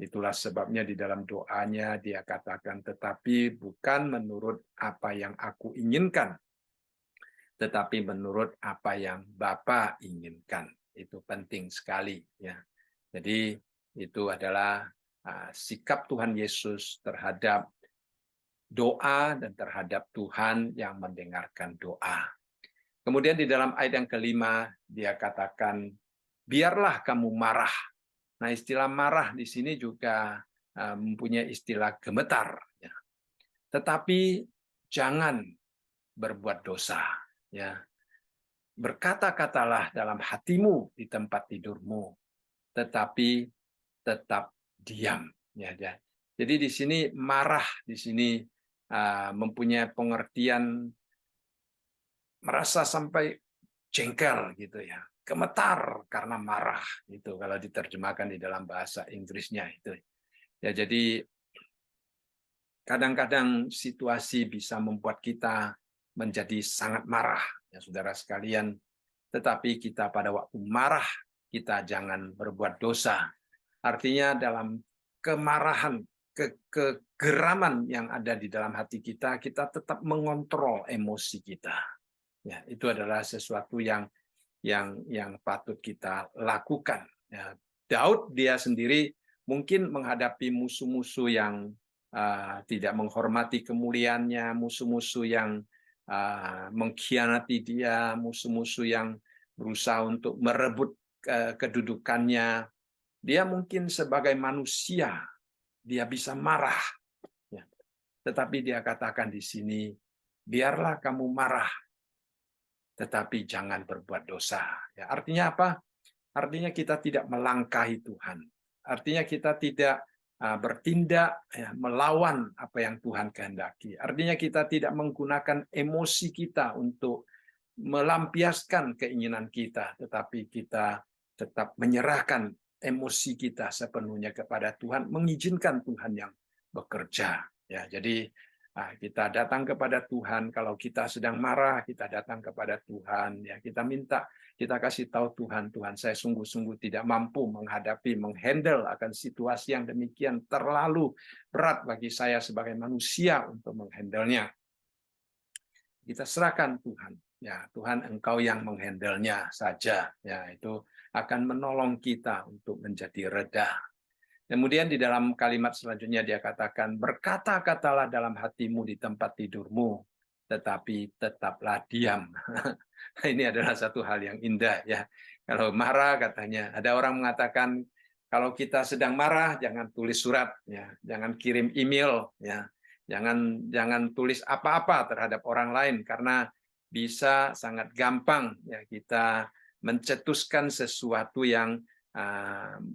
Itulah sebabnya di dalam doanya dia katakan, tetapi bukan menurut apa yang aku inginkan, tetapi menurut apa yang Bapa inginkan. Itu penting sekali. Ya. Jadi itu adalah sikap Tuhan Yesus terhadap doa dan terhadap Tuhan yang mendengarkan doa. Kemudian di dalam ayat yang kelima, dia katakan, biarlah kamu marah. Nah, istilah marah di sini juga mempunyai istilah gemetar. Ya. Tetapi jangan berbuat dosa. Ya. Berkata-katalah dalam hatimu di tempat tidurmu, tetapi tetap diam. Ya. Jadi di sini marah di sini mempunyai pengertian merasa sampai jengkel gitu ya, gemetar karena marah gitu kalau diterjemahkan di dalam bahasa Inggrisnya itu. Ya, jadi kadang-kadang situasi bisa membuat kita menjadi sangat marah ya saudara sekalian, tetapi kita pada waktu marah kita jangan berbuat dosa. Artinya dalam kemarahan, kegeraman yang ada di dalam hati kita, kita tetap mengontrol emosi kita. Ya, itu adalah sesuatu yang patut kita lakukan. Ya, Daud dia sendiri mungkin menghadapi musuh-musuh yang tidak menghormati kemuliaannya, musuh-musuh yang mengkhianati dia, musuh-musuh yang berusaha untuk merebut kedudukannya. Dia mungkin sebagai manusia, dia bisa marah. Ya. Tetapi dia katakan di sini, biarlah kamu marah, tetapi jangan berbuat dosa. Ya, artinya apa? Artinya kita tidak melangkahi Tuhan. Artinya kita tidak bertindak ya, melawan apa yang Tuhan kehendaki. Artinya kita tidak menggunakan emosi kita untuk melampiaskan keinginan kita, tetapi kita tetap menyerahkan emosi kita sepenuhnya kepada Tuhan, mengizinkan Tuhan yang bekerja. Ya, jadi kita datang kepada Tuhan. Kalau kita sedang marah, kita datang kepada Tuhan. Ya, kita minta, kita kasih tahu Tuhan, Tuhan saya sungguh-sungguh tidak mampu menghadapi, menghandle akan situasi yang demikian terlalu berat bagi saya sebagai manusia untuk menghandlenya. Kita serahkan Tuhan. Ya, Tuhan engkau yang menghandlenya saja. Ya, itu akan menolong kita untuk menjadi reda. Kemudian di dalam kalimat selanjutnya dia katakan, berkata-katalah dalam hatimu di tempat tidurmu, tetapi tetaplah diam. Ini adalah satu hal yang indah ya. Kalau marah katanya, ada orang mengatakan kalau kita sedang marah jangan tulis surat ya, jangan kirim email ya. Jangan tulis apa-apa terhadap orang lain karena bisa sangat gampang ya kita mencetuskan sesuatu yang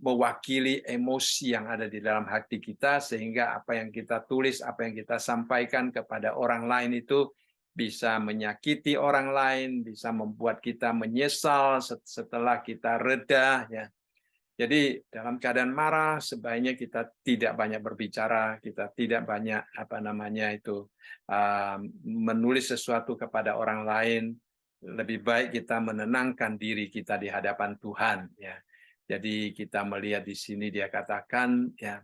mewakili emosi yang ada di dalam hati kita sehingga apa yang kita tulis, apa yang kita sampaikan kepada orang lain itu bisa menyakiti orang lain, bisa membuat kita menyesal setelah kita reda ya. Jadi dalam keadaan marah sebaiknya kita tidak banyak berbicara, kita tidak banyak menulis sesuatu kepada orang lain. Lebih baik kita menenangkan diri kita di hadapan Tuhan ya. Jadi kita melihat di sini dia katakan ya,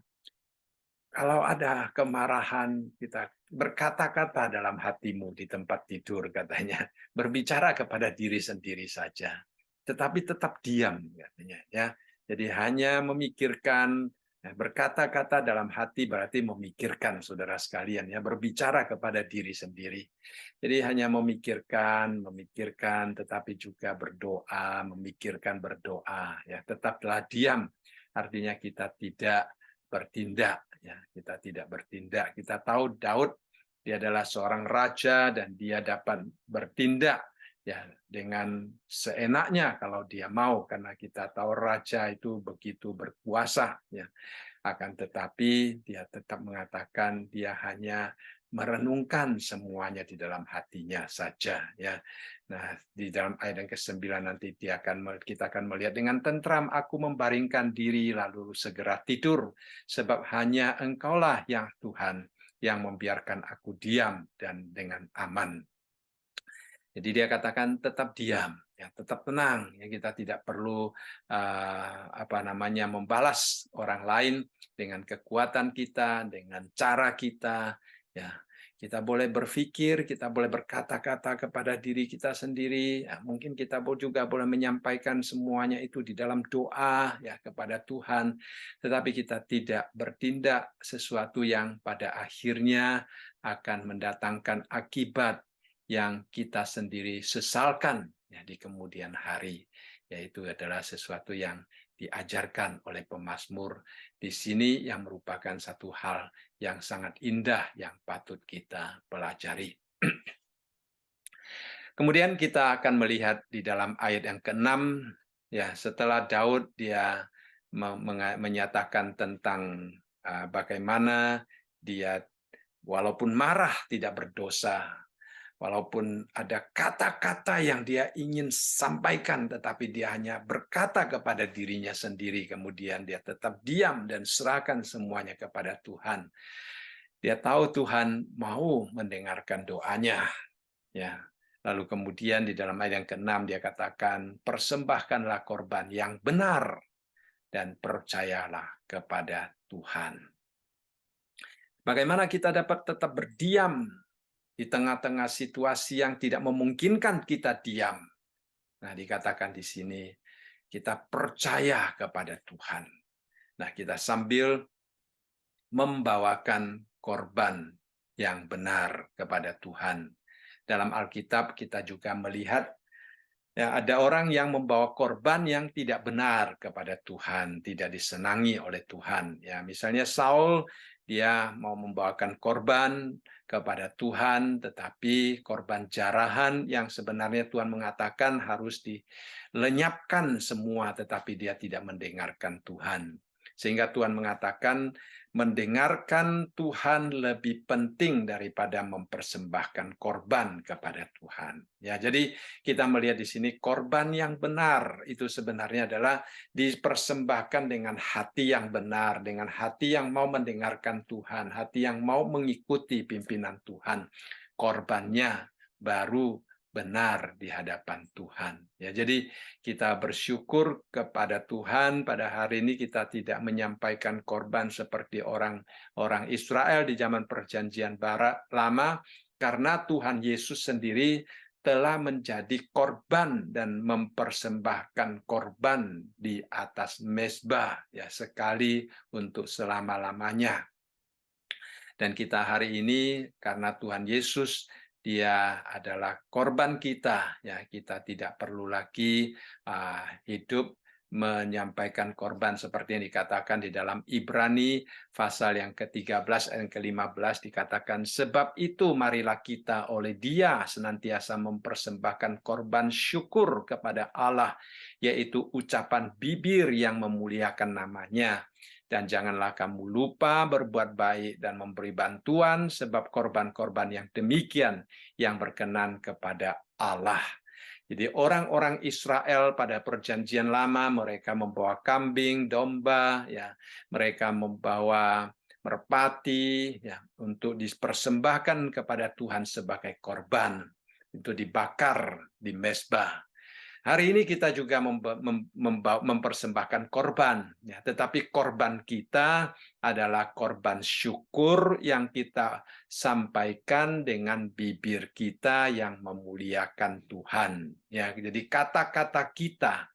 kalau ada kemarahan kita berkata-kata dalam hatimu di tempat tidur katanya, berbicara kepada diri sendiri saja, tetapi tetap diam katanya ya. Jadi hanya memikirkan berkata-kata dalam hati berarti memikirkan saudara sekalian ya, berbicara kepada diri sendiri. Jadi hanya memikirkan tetapi juga berdoa, memikirkan berdoa ya, tetaplah diam. Artinya kita tidak bertindak ya, kita tidak bertindak. Kita tahu Daud dia adalah seorang raja dan dia dapat bertindak ya dengan seenaknya kalau dia mau karena kita tahu raja itu begitu berkuasa ya. Akan tetapi dia tetap mengatakan dia hanya merenungkan semuanya di dalam hatinya saja ya. Nah, di dalam ayat yang ke-9 nanti kita akan melihat dengan tentram aku membaringkan diri lalu segera tidur sebab hanya engkaulah yang Tuhan yang membiarkan aku diam dan dengan aman. Jadi dia katakan tetap diam, ya tetap tenang, ya kita tidak perlu membalas orang lain dengan kekuatan kita, dengan cara kita, ya kita boleh berpikir, kita boleh berkata-kata kepada diri kita sendiri, ya, mungkin kita juga boleh menyampaikan semuanya itu di dalam doa ya kepada Tuhan, tetapi kita tidak bertindak sesuatu yang pada akhirnya akan mendatangkan akibat yang kita sendiri sesalkan ya, di kemudian hari, yaitu adalah sesuatu yang diajarkan oleh pemazmur di sini yang merupakan satu hal yang sangat indah yang patut kita pelajari. Kemudian kita akan melihat di dalam ayat yang ke-6 ya, setelah Daud dia menyatakan tentang bagaimana dia walaupun marah tidak berdosa. Walaupun ada kata-kata yang dia ingin sampaikan, tetapi dia hanya berkata kepada dirinya sendiri, kemudian dia tetap diam dan serahkan semuanya kepada Tuhan. Dia tahu Tuhan mau mendengarkan doanya. Ya. Lalu kemudian di dalam ayat yang ke-6 dia katakan, persembahkanlah korban yang benar dan percayalah kepada Tuhan. Bagaimana kita dapat tetap berdiam di tengah-tengah situasi yang tidak memungkinkan kita diam. Nah, dikatakan di sini, kita percaya kepada Tuhan. Nah, kita sambil membawakan korban yang benar kepada Tuhan. Dalam Alkitab kita juga melihat Ya, ada orang yang membawa korban yang tidak benar kepada Tuhan, tidak disenangi oleh Tuhan. Ya, misalnya Saul, dia mau membawakan korban kepada Tuhan, tetapi korban jarahan yang sebenarnya Tuhan mengatakan harus dilenyapkan semua, tetapi dia tidak mendengarkan Tuhan. Sehingga Tuhan mengatakan mendengarkan Tuhan lebih penting daripada mempersembahkan korban kepada Tuhan. Ya, jadi kita melihat di sini korban yang benar itu sebenarnya adalah dipersembahkan dengan hati yang benar, dengan hati yang mau mendengarkan Tuhan, hati yang mau mengikuti pimpinan Tuhan. Korbannya baru benar di hadapan Tuhan. Ya, jadi kita bersyukur kepada Tuhan pada hari ini kita tidak menyampaikan korban seperti orang Israel di zaman Perjanjian Barat lama, karena Tuhan Yesus sendiri telah menjadi korban dan mempersembahkan korban di atas mezbah ya sekali untuk selama-lamanya. Dan kita hari ini karena Tuhan Yesus dia adalah korban kita ya, kita tidak perlu lagi hidup menyampaikan korban seperti yang dikatakan di dalam Ibrani pasal yang ke-13 dan ke-15 dikatakan, sebab itu marilah kita oleh Dia senantiasa mempersembahkan korban syukur kepada Allah, yaitu ucapan bibir yang memuliakan namanya. Dan janganlah kamu lupa berbuat baik dan memberi bantuan, sebab korban-korban yang demikian yang berkenan kepada Allah. Jadi orang-orang Israel pada perjanjian lama mereka membawa kambing, domba, ya, mereka membawa merpati, ya, untuk dipersembahkan kepada Tuhan sebagai korban, untuk dibakar di mezbah. Hari ini kita juga mempersembahkan korban, ya, tetapi korban kita adalah korban syukur yang kita sampaikan dengan bibir kita yang memuliakan Tuhan. Ya, jadi kata-kata kita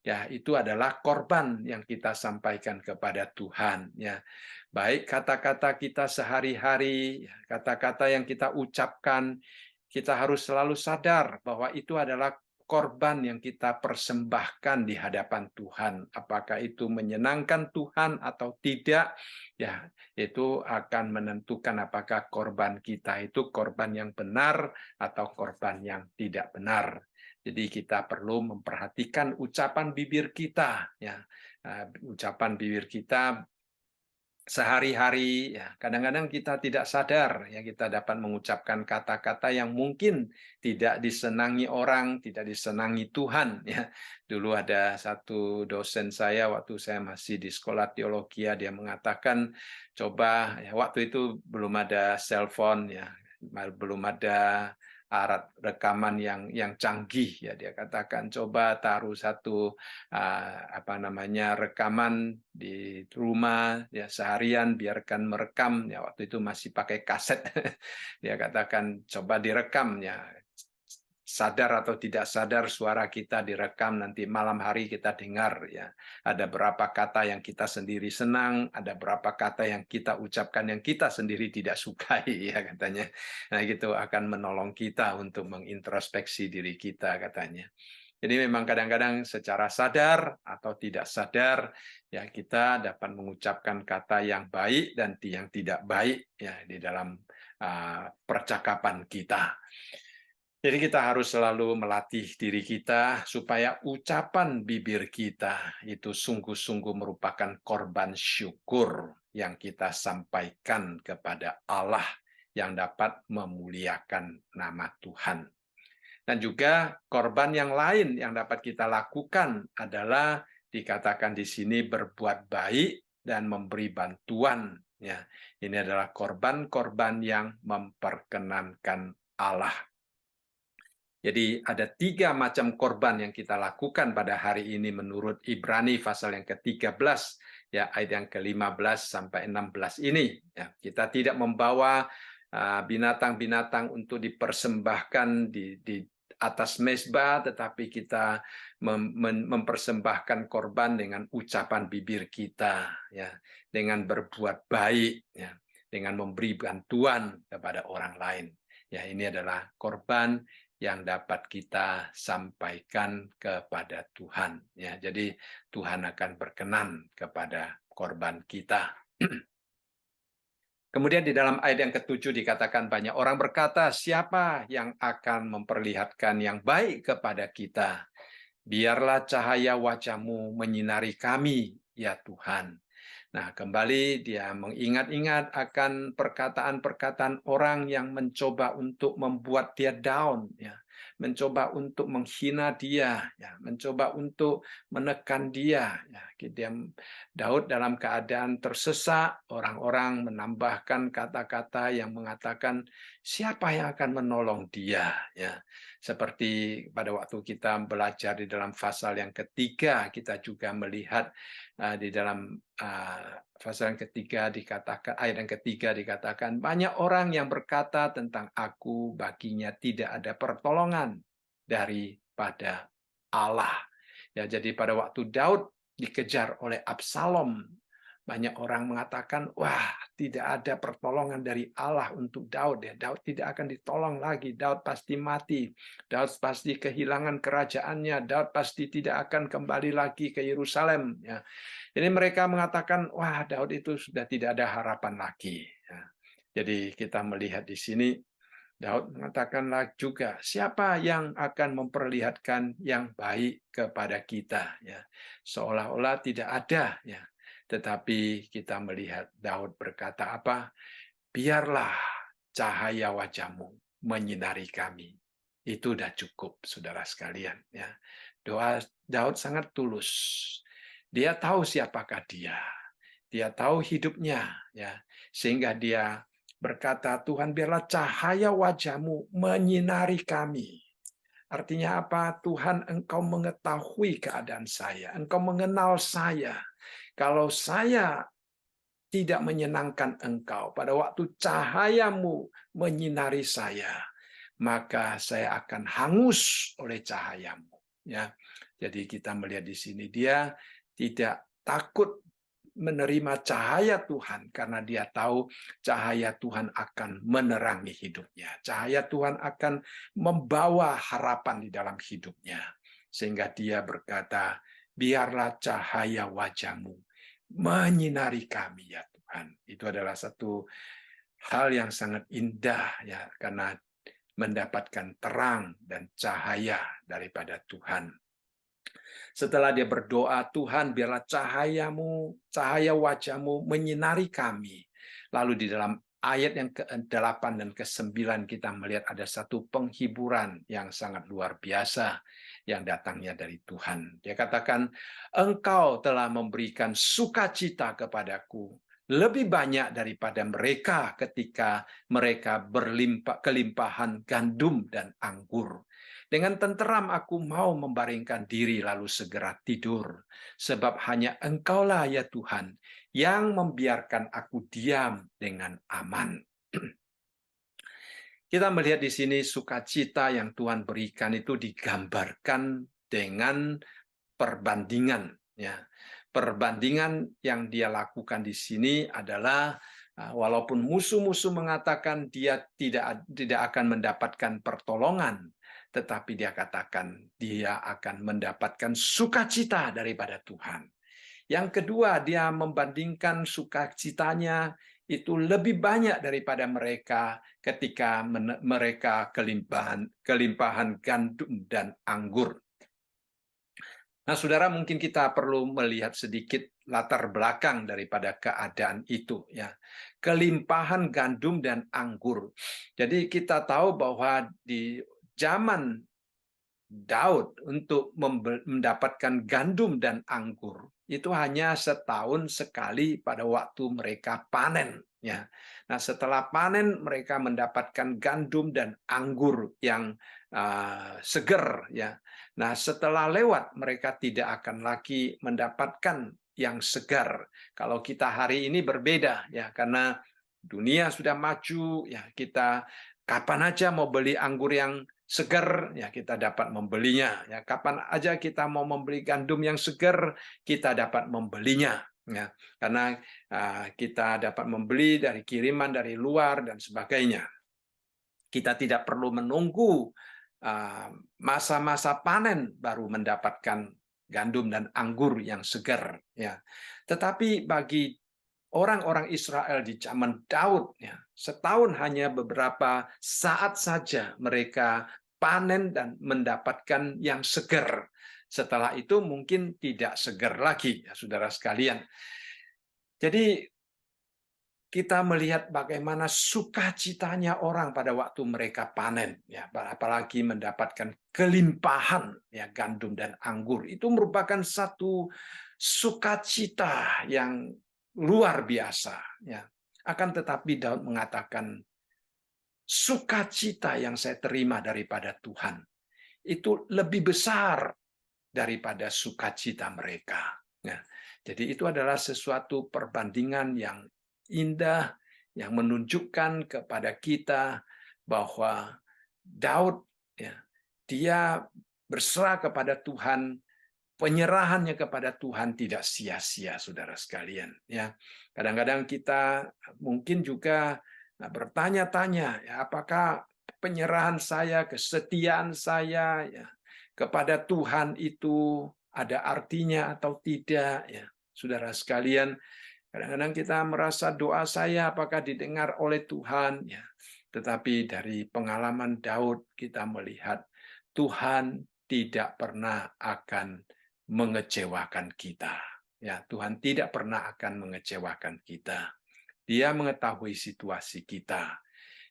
ya itu adalah korban yang kita sampaikan kepada Tuhan. Ya, baik kata-kata kita sehari-hari, kata-kata yang kita ucapkan, kita harus selalu sadar bahwa itu adalah korban yang kita persembahkan di hadapan Tuhan. Apakah itu menyenangkan Tuhan atau tidak, ya itu akan menentukan apakah korban kita itu korban yang benar atau korban yang tidak benar. Jadi kita perlu memperhatikan ucapan bibir kita, ya ucapan bibir kita sehari-hari, ya kadang-kadang kita tidak sadar ya kita dapat mengucapkan kata-kata yang mungkin tidak disenangi orang, tidak disenangi Tuhan ya. Dulu ada satu dosen saya waktu saya masih di sekolah teologi, dia mengatakan coba ya, waktu itu belum ada cellphone ya, belum ada alat rekaman yang canggih ya, dia katakan coba taruh satu rekaman di rumah ya seharian, biarkan merekam ya, waktu itu masih pakai kaset. Dia katakan coba direkam ya, sadar atau tidak sadar suara kita direkam, nanti malam hari kita dengar ya. Ada berapa kata yang kita sendiri senang, ada berapa kata yang kita ucapkan yang kita sendiri tidak sukai ya katanya. Nah, gitu akan menolong kita untuk mengintrospeksi diri kita katanya. Jadi memang kadang-kadang secara sadar atau tidak sadar ya kita dapat mengucapkan kata yang baik dan yang tidak baik ya di dalam percakapan kita. Jadi kita harus selalu melatih diri kita supaya ucapan bibir kita itu sungguh-sungguh merupakan korban syukur yang kita sampaikan kepada Allah yang dapat memuliakan nama Tuhan. Dan juga korban yang lain yang dapat kita lakukan adalah dikatakan di sini berbuat baik dan memberi bantuan. Ya, ini adalah korban-korban yang memperkenankan Allah. Jadi ada 3 macam korban yang kita lakukan pada hari ini menurut Ibrani pasal yang ke-13 ya ayat yang ke-15 sampai 16 ini ya. Kita tidak membawa binatang-binatang untuk dipersembahkan di atas mezbah, tetapi kita mempersembahkan korban dengan ucapan bibir kita ya, dengan berbuat baik ya, dengan memberi bantuan kepada orang lain. Ya, ini adalah korban yang dapat kita sampaikan kepada Tuhan. Ya, jadi Tuhan akan berkenan kepada korban kita. Kemudian di dalam ayat yang ketujuh dikatakan banyak orang berkata, siapa yang akan memperlihatkan yang baik kepada kita? Biarlah cahaya wajah-Mu menyinari kami, ya Tuhan. Nah, kembali dia mengingat-ingat akan perkataan-perkataan orang yang mencoba untuk membuat dia down, ya, mencoba untuk menghina dia, ya, mencoba untuk menekan dia. Ya. Daud dalam keadaan tersesak, orang-orang menambahkan kata-kata yang mengatakan siapa yang akan menolong dia. Ya. Seperti pada waktu kita belajar di dalam pasal yang ketiga, kita juga melihat di dalam pasal yang ketiga dikatakan, ayat yang ketiga dikatakan, banyak orang yang berkata tentang aku, baginya tidak ada pertolongan daripada Allah. Ya, jadi pada waktu Daud dikejar oleh Absalom, banyak orang mengatakan, wah, tidak ada pertolongan dari Allah untuk Daud. Ya, Daud tidak akan ditolong lagi. Daud pasti mati. Daud pasti kehilangan kerajaannya. Daud pasti tidak akan kembali lagi ke Yerusalem. Ya. Jadi mereka mengatakan, wah, Daud itu sudah tidak ada harapan lagi. Ya. Jadi kita melihat di sini, Daud mengatakanlah juga, siapa yang akan memperlihatkan yang baik kepada kita? Ya. Seolah-olah tidak ada. Ya. Tetapi kita melihat Daud berkata apa? Biarlah cahaya wajah-Mu menyinari kami. Itu sudah cukup, saudara sekalian. Ya. Doa Daud sangat tulus. Dia tahu siapakah dia. Dia tahu hidupnya. Ya. Sehingga dia berkata, Tuhan biarlah cahaya wajah-Mu menyinari kami. Artinya apa? Tuhan, Engkau mengetahui keadaan saya. Engkau mengenal saya. Kalau saya tidak menyenangkan Engkau, pada waktu cahaya-Mu menyinari saya, maka saya akan hangus oleh cahaya-Mu. Ya, jadi kita melihat di sini dia tidak takut menerima cahaya Tuhan karena dia tahu cahaya Tuhan akan menerangi hidupnya. Cahaya Tuhan akan membawa harapan di dalam hidupnya. Sehingga dia berkata, biarlah cahaya wajah-Mu menyinari kami ya Tuhan. Itu adalah satu hal yang sangat indah ya karena mendapatkan terang dan cahaya daripada Tuhan. Setelah dia berdoa, Tuhan biarlah cahaya-Mu, cahaya wajah-Mu menyinari kami. Lalu di dalam ayat yang ke-8 dan ke-9 kita melihat ada satu penghiburan yang sangat luar biasa yang datangnya dari Tuhan. Dia katakan, Engkau telah memberikan sukacita kepadaku lebih banyak daripada mereka ketika mereka kelimpahan gandum dan anggur. Dengan tenteram aku mau membaringkan diri lalu segera tidur. Sebab hanya Engkaulah ya Tuhan yang membiarkan aku diam dengan aman. Kita melihat di sini sukacita yang Tuhan berikan itu digambarkan dengan perbandingan. Ya. Perbandingan yang dia lakukan di sini adalah walaupun musuh-musuh mengatakan dia tidak akan mendapatkan pertolongan, tetapi dia katakan dia akan mendapatkan sukacita daripada Tuhan. Yang kedua, dia membandingkan sukacitanya itu lebih banyak daripada mereka ketika mereka kelimpahan gandum dan anggur. Nah, saudara, mungkin kita perlu melihat sedikit latar belakang daripada keadaan itu, ya. Kelimpahan gandum dan anggur. Jadi kita tahu bahwa di zaman Daud untuk mendapatkan gandum dan anggur itu hanya setahun sekali pada waktu mereka panen. Ya. Nah, setelah panen mereka mendapatkan gandum dan anggur yang seger. Ya. Nah, setelah lewat mereka tidak akan lagi mendapatkan yang segar. Kalau kita hari ini berbeda, ya, karena dunia sudah maju. Ya, kita kapan aja mau beli anggur yang segar, ya kita dapat membelinya. Ya, kapan aja kita mau membeli gandum yang segar, kita dapat membelinya. Ya, karena kita dapat membeli dari kiriman dari luar dan sebagainya. Kita tidak perlu menunggu masa-masa panen baru mendapatkan gandum dan anggur yang segar, ya. Tetapi bagi orang-orang Israel di zaman Daud, ya, setahun hanya beberapa saat saja mereka panen dan mendapatkan yang segar. Setelah itu mungkin tidak segar lagi, ya, saudara sekalian. Jadi kita melihat bagaimana sukacitanya orang pada waktu mereka panen, ya, apalagi mendapatkan kelimpahan, ya, gandum dan anggur. Itu merupakan satu sukacita yang luar biasa, ya. Akan tetapi Daud mengatakan, sukacita yang saya terima daripada Tuhan itu lebih besar daripada sukacita mereka. Ya, jadi itu adalah sesuatu perbandingan yang indah yang menunjukkan kepada kita bahwa Daud, ya, dia berserah kepada Tuhan, penyerahannya kepada Tuhan tidak sia-sia, saudara sekalian. Ya, kadang-kadang kita mungkin juga bertanya-tanya, ya, apakah penyerahan saya, kesetiaan saya, ya, kepada Tuhan itu ada artinya atau tidak, ya, saudara sekalian. Kadang-kadang kita merasa doa saya apakah didengar oleh Tuhan, ya. Tetapi dari pengalaman Daud kita melihat Tuhan tidak pernah akan mengecewakan kita. Ya, Tuhan tidak pernah akan mengecewakan kita. Dia mengetahui situasi kita.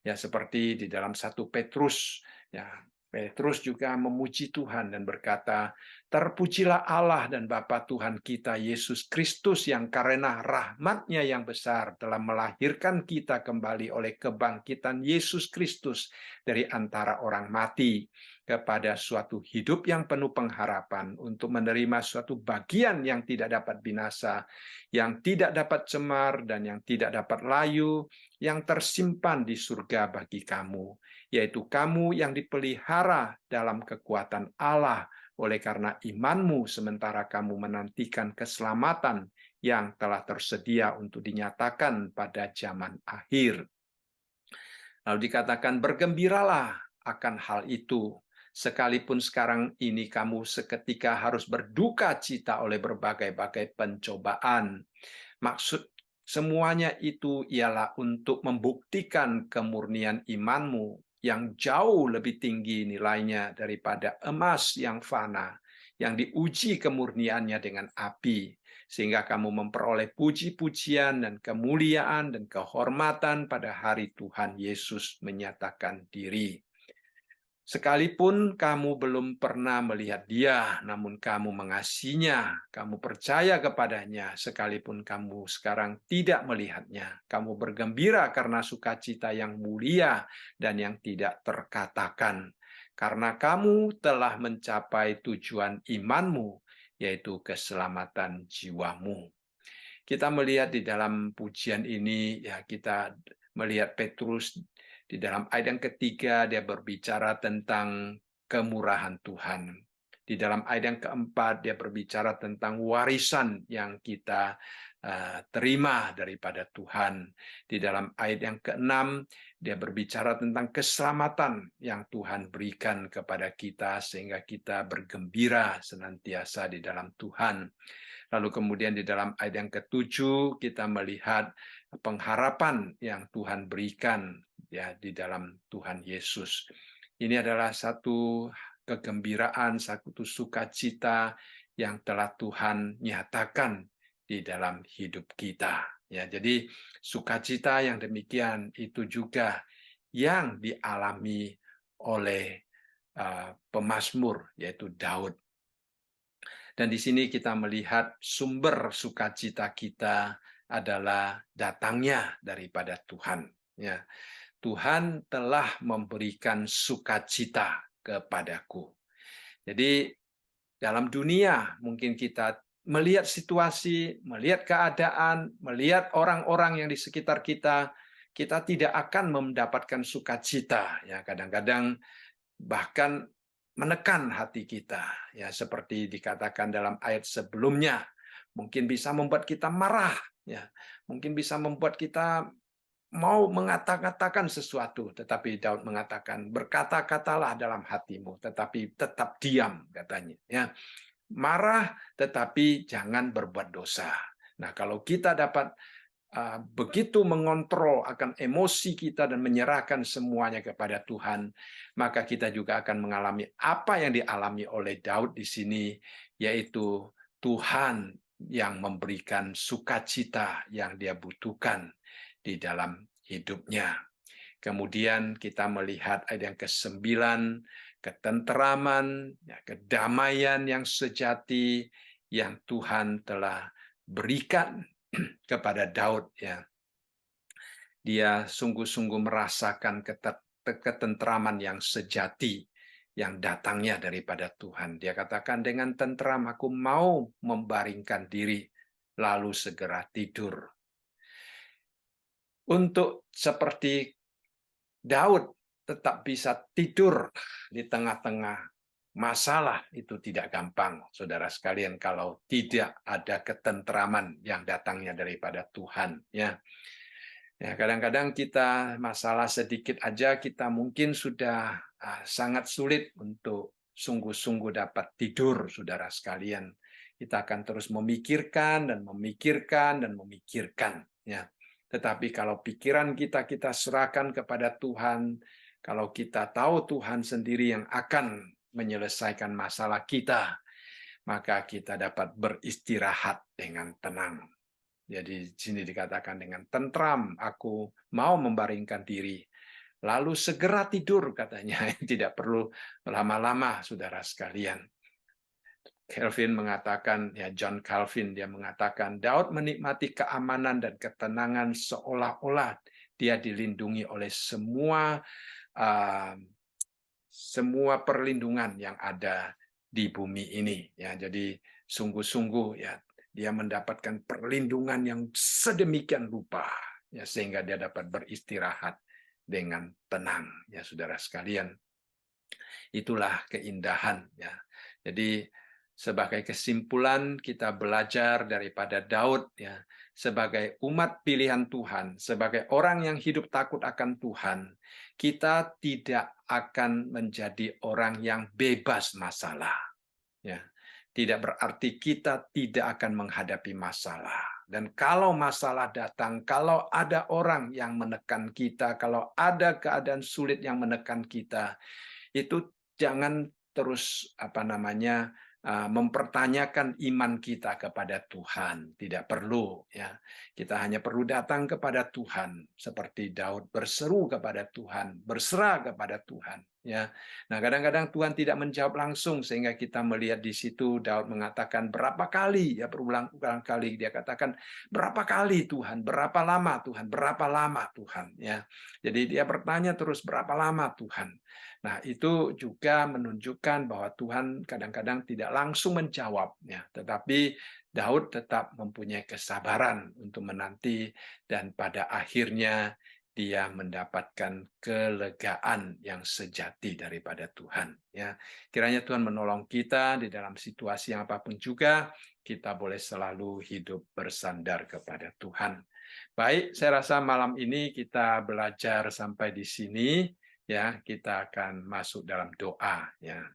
Ya, seperti di dalam 1 Petrus, ya, Petrus juga memuji Tuhan dan berkata, terpujilah Allah dan Bapa Tuhan kita Yesus Kristus yang karena rahmat-Nya yang besar telah melahirkan kita kembali oleh kebangkitan Yesus Kristus dari antara orang mati kepada suatu hidup yang penuh pengharapan untuk menerima suatu bagian yang tidak dapat binasa, yang tidak dapat cemar dan yang tidak dapat layu, yang tersimpan di surga bagi kamu, yaitu kamu yang dipelihara dalam kekuatan Allah oleh karena imanmu sementara kamu menantikan keselamatan yang telah tersedia untuk dinyatakan pada zaman akhir. Lalu dikatakan bergembiralah akan hal itu, sekalipun sekarang ini kamu seketika harus berduka cita oleh berbagai-bagai pencobaan. Maksud semuanya itu ialah untuk membuktikan kemurnian imanmu yang jauh lebih tinggi nilainya daripada emas yang fana, yang diuji kemurniannya dengan api, sehingga kamu memperoleh puji-pujian dan kemuliaan dan kehormatan pada hari Tuhan Yesus menyatakan diri. Sekalipun kamu belum pernah melihat Dia, namun kamu mengasihinya, kamu percaya kepadanya, sekalipun kamu sekarang tidak melihatnya. Kamu bergembira karena sukacita yang mulia dan yang tidak terkatakan. Karena kamu telah mencapai tujuan imanmu, yaitu keselamatan jiwamu. Kita melihat di dalam pujian ini, ya, kita melihat Petrus di dalam ayat yang ketiga dia berbicara tentang kemurahan Tuhan. Di dalam ayat yang keempat dia berbicara tentang warisan yang kita terima daripada Tuhan. Di dalam ayat yang keenam dia berbicara tentang keselamatan yang Tuhan berikan kepada kita sehingga kita bergembira senantiasa di dalam Tuhan. Lalu kemudian di dalam ayat yang ketujuh kita melihat pengharapan yang Tuhan berikan, ya, di dalam Tuhan Yesus. Ini adalah satu kegembiraan, satu sukacita yang telah Tuhan nyatakan di dalam hidup kita. Ya, jadi sukacita yang demikian itu juga yang dialami oleh pemazmur yaitu Daud. Dan di sini kita melihat sumber sukacita kita adalah datangnya daripada Tuhan. Ya, Tuhan telah memberikan sukacita kepadaku. Jadi dalam dunia mungkin kita melihat situasi, melihat keadaan, melihat orang-orang yang di sekitar kita, kita tidak akan mendapatkan sukacita. Ya, kadang-kadang bahkan menekan hati kita, ya, seperti dikatakan dalam ayat sebelumnya, mungkin bisa membuat kita marah, ya, mungkin bisa membuat kita mau mengata-katakan sesuatu, tetapi Daud mengatakan, berkata-katalah dalam hatimu, tetapi tetap diam, katanya. Ya, marah, tetapi jangan berbuat dosa. Nah, kalau kita dapat begitu mengontrol akan emosi kita dan menyerahkan semuanya kepada Tuhan, maka kita juga akan mengalami apa yang dialami oleh Daud di sini, yaitu Tuhan yang memberikan sukacita yang dia butuhkan di dalam hidupnya. Kemudian kita melihat ayat yang ke-9, ketenteraman, kedamaian yang sejati yang Tuhan telah berikan kepada Daud. Ya, dia sungguh-sungguh merasakan ketenteraman yang sejati yang datangnya daripada Tuhan. Dia katakan, dengan tentram aku mau membaringkan diri, lalu segera tidur. Untuk seperti Daud tetap bisa tidur di tengah-tengah masalah, itu tidak gampang, saudara sekalian, kalau tidak ada ketenteraman yang datangnya daripada Tuhan. Ya, kadang-kadang kita masalah sedikit aja kita mungkin sudah sangat sulit untuk sungguh-sungguh dapat tidur, saudara sekalian. Kita akan terus memikirkan dan memikirkan dan memikirkan. Ya. Tetapi kalau pikiran kita serahkan kepada Tuhan, kalau kita tahu Tuhan sendiri yang akan menyelesaikan masalah kita, maka kita dapat beristirahat dengan tenang. Jadi di sini dikatakan, dengan tentram aku mau membaringkan diri, lalu segera tidur, katanya. Tidak perlu lama-lama, saudara sekalian. Calvin mengatakan, ya John Calvin, dia mengatakan, Daud menikmati keamanan dan ketenangan seolah-olah dia dilindungi oleh semua perlindungan yang ada di bumi ini. Ya, jadi sungguh-sungguh ya dia mendapatkan perlindungan yang sedemikian rupa, ya, sehingga dia dapat beristirahat dengan tenang, ya saudara sekalian. Itulah keindahan, ya. Jadi sebagai kesimpulan kita belajar daripada Daud, ya, sebagai umat pilihan Tuhan, sebagai orang yang hidup takut akan Tuhan, kita tidak akan menjadi orang yang bebas masalah. Ya, tidak berarti kita tidak akan menghadapi masalah. Dan kalau masalah datang, kalau ada orang yang menekan kita, kalau ada keadaan sulit yang menekan kita, itu jangan terus mempertanyakan iman kita kepada Tuhan. Tidak perlu, ya. Kita hanya perlu datang kepada Tuhan seperti Daud, berseru kepada Tuhan, berserah kepada Tuhan, ya. Nah, kadang-kadang Tuhan tidak menjawab langsung, sehingga kita melihat di situ Daud mengatakan berapa kali, ya, berulang-ulang kali dia katakan, berapa kali Tuhan, berapa lama Tuhan, berapa lama Tuhan, ya. Jadi dia bertanya terus, berapa lama Tuhan. Nah, itu juga menunjukkan bahwa Tuhan kadang-kadang tidak langsung menjawabnya, tetapi Daud tetap mempunyai kesabaran untuk menanti, dan pada akhirnya dia mendapatkan kelegaan yang sejati daripada Tuhan. Ya, kiranya Tuhan menolong kita di dalam situasi yang apapun juga, kita boleh selalu hidup bersandar kepada Tuhan. Baik, saya rasa malam ini kita belajar sampai di sini. Ya, kita akan masuk dalam doa, ya.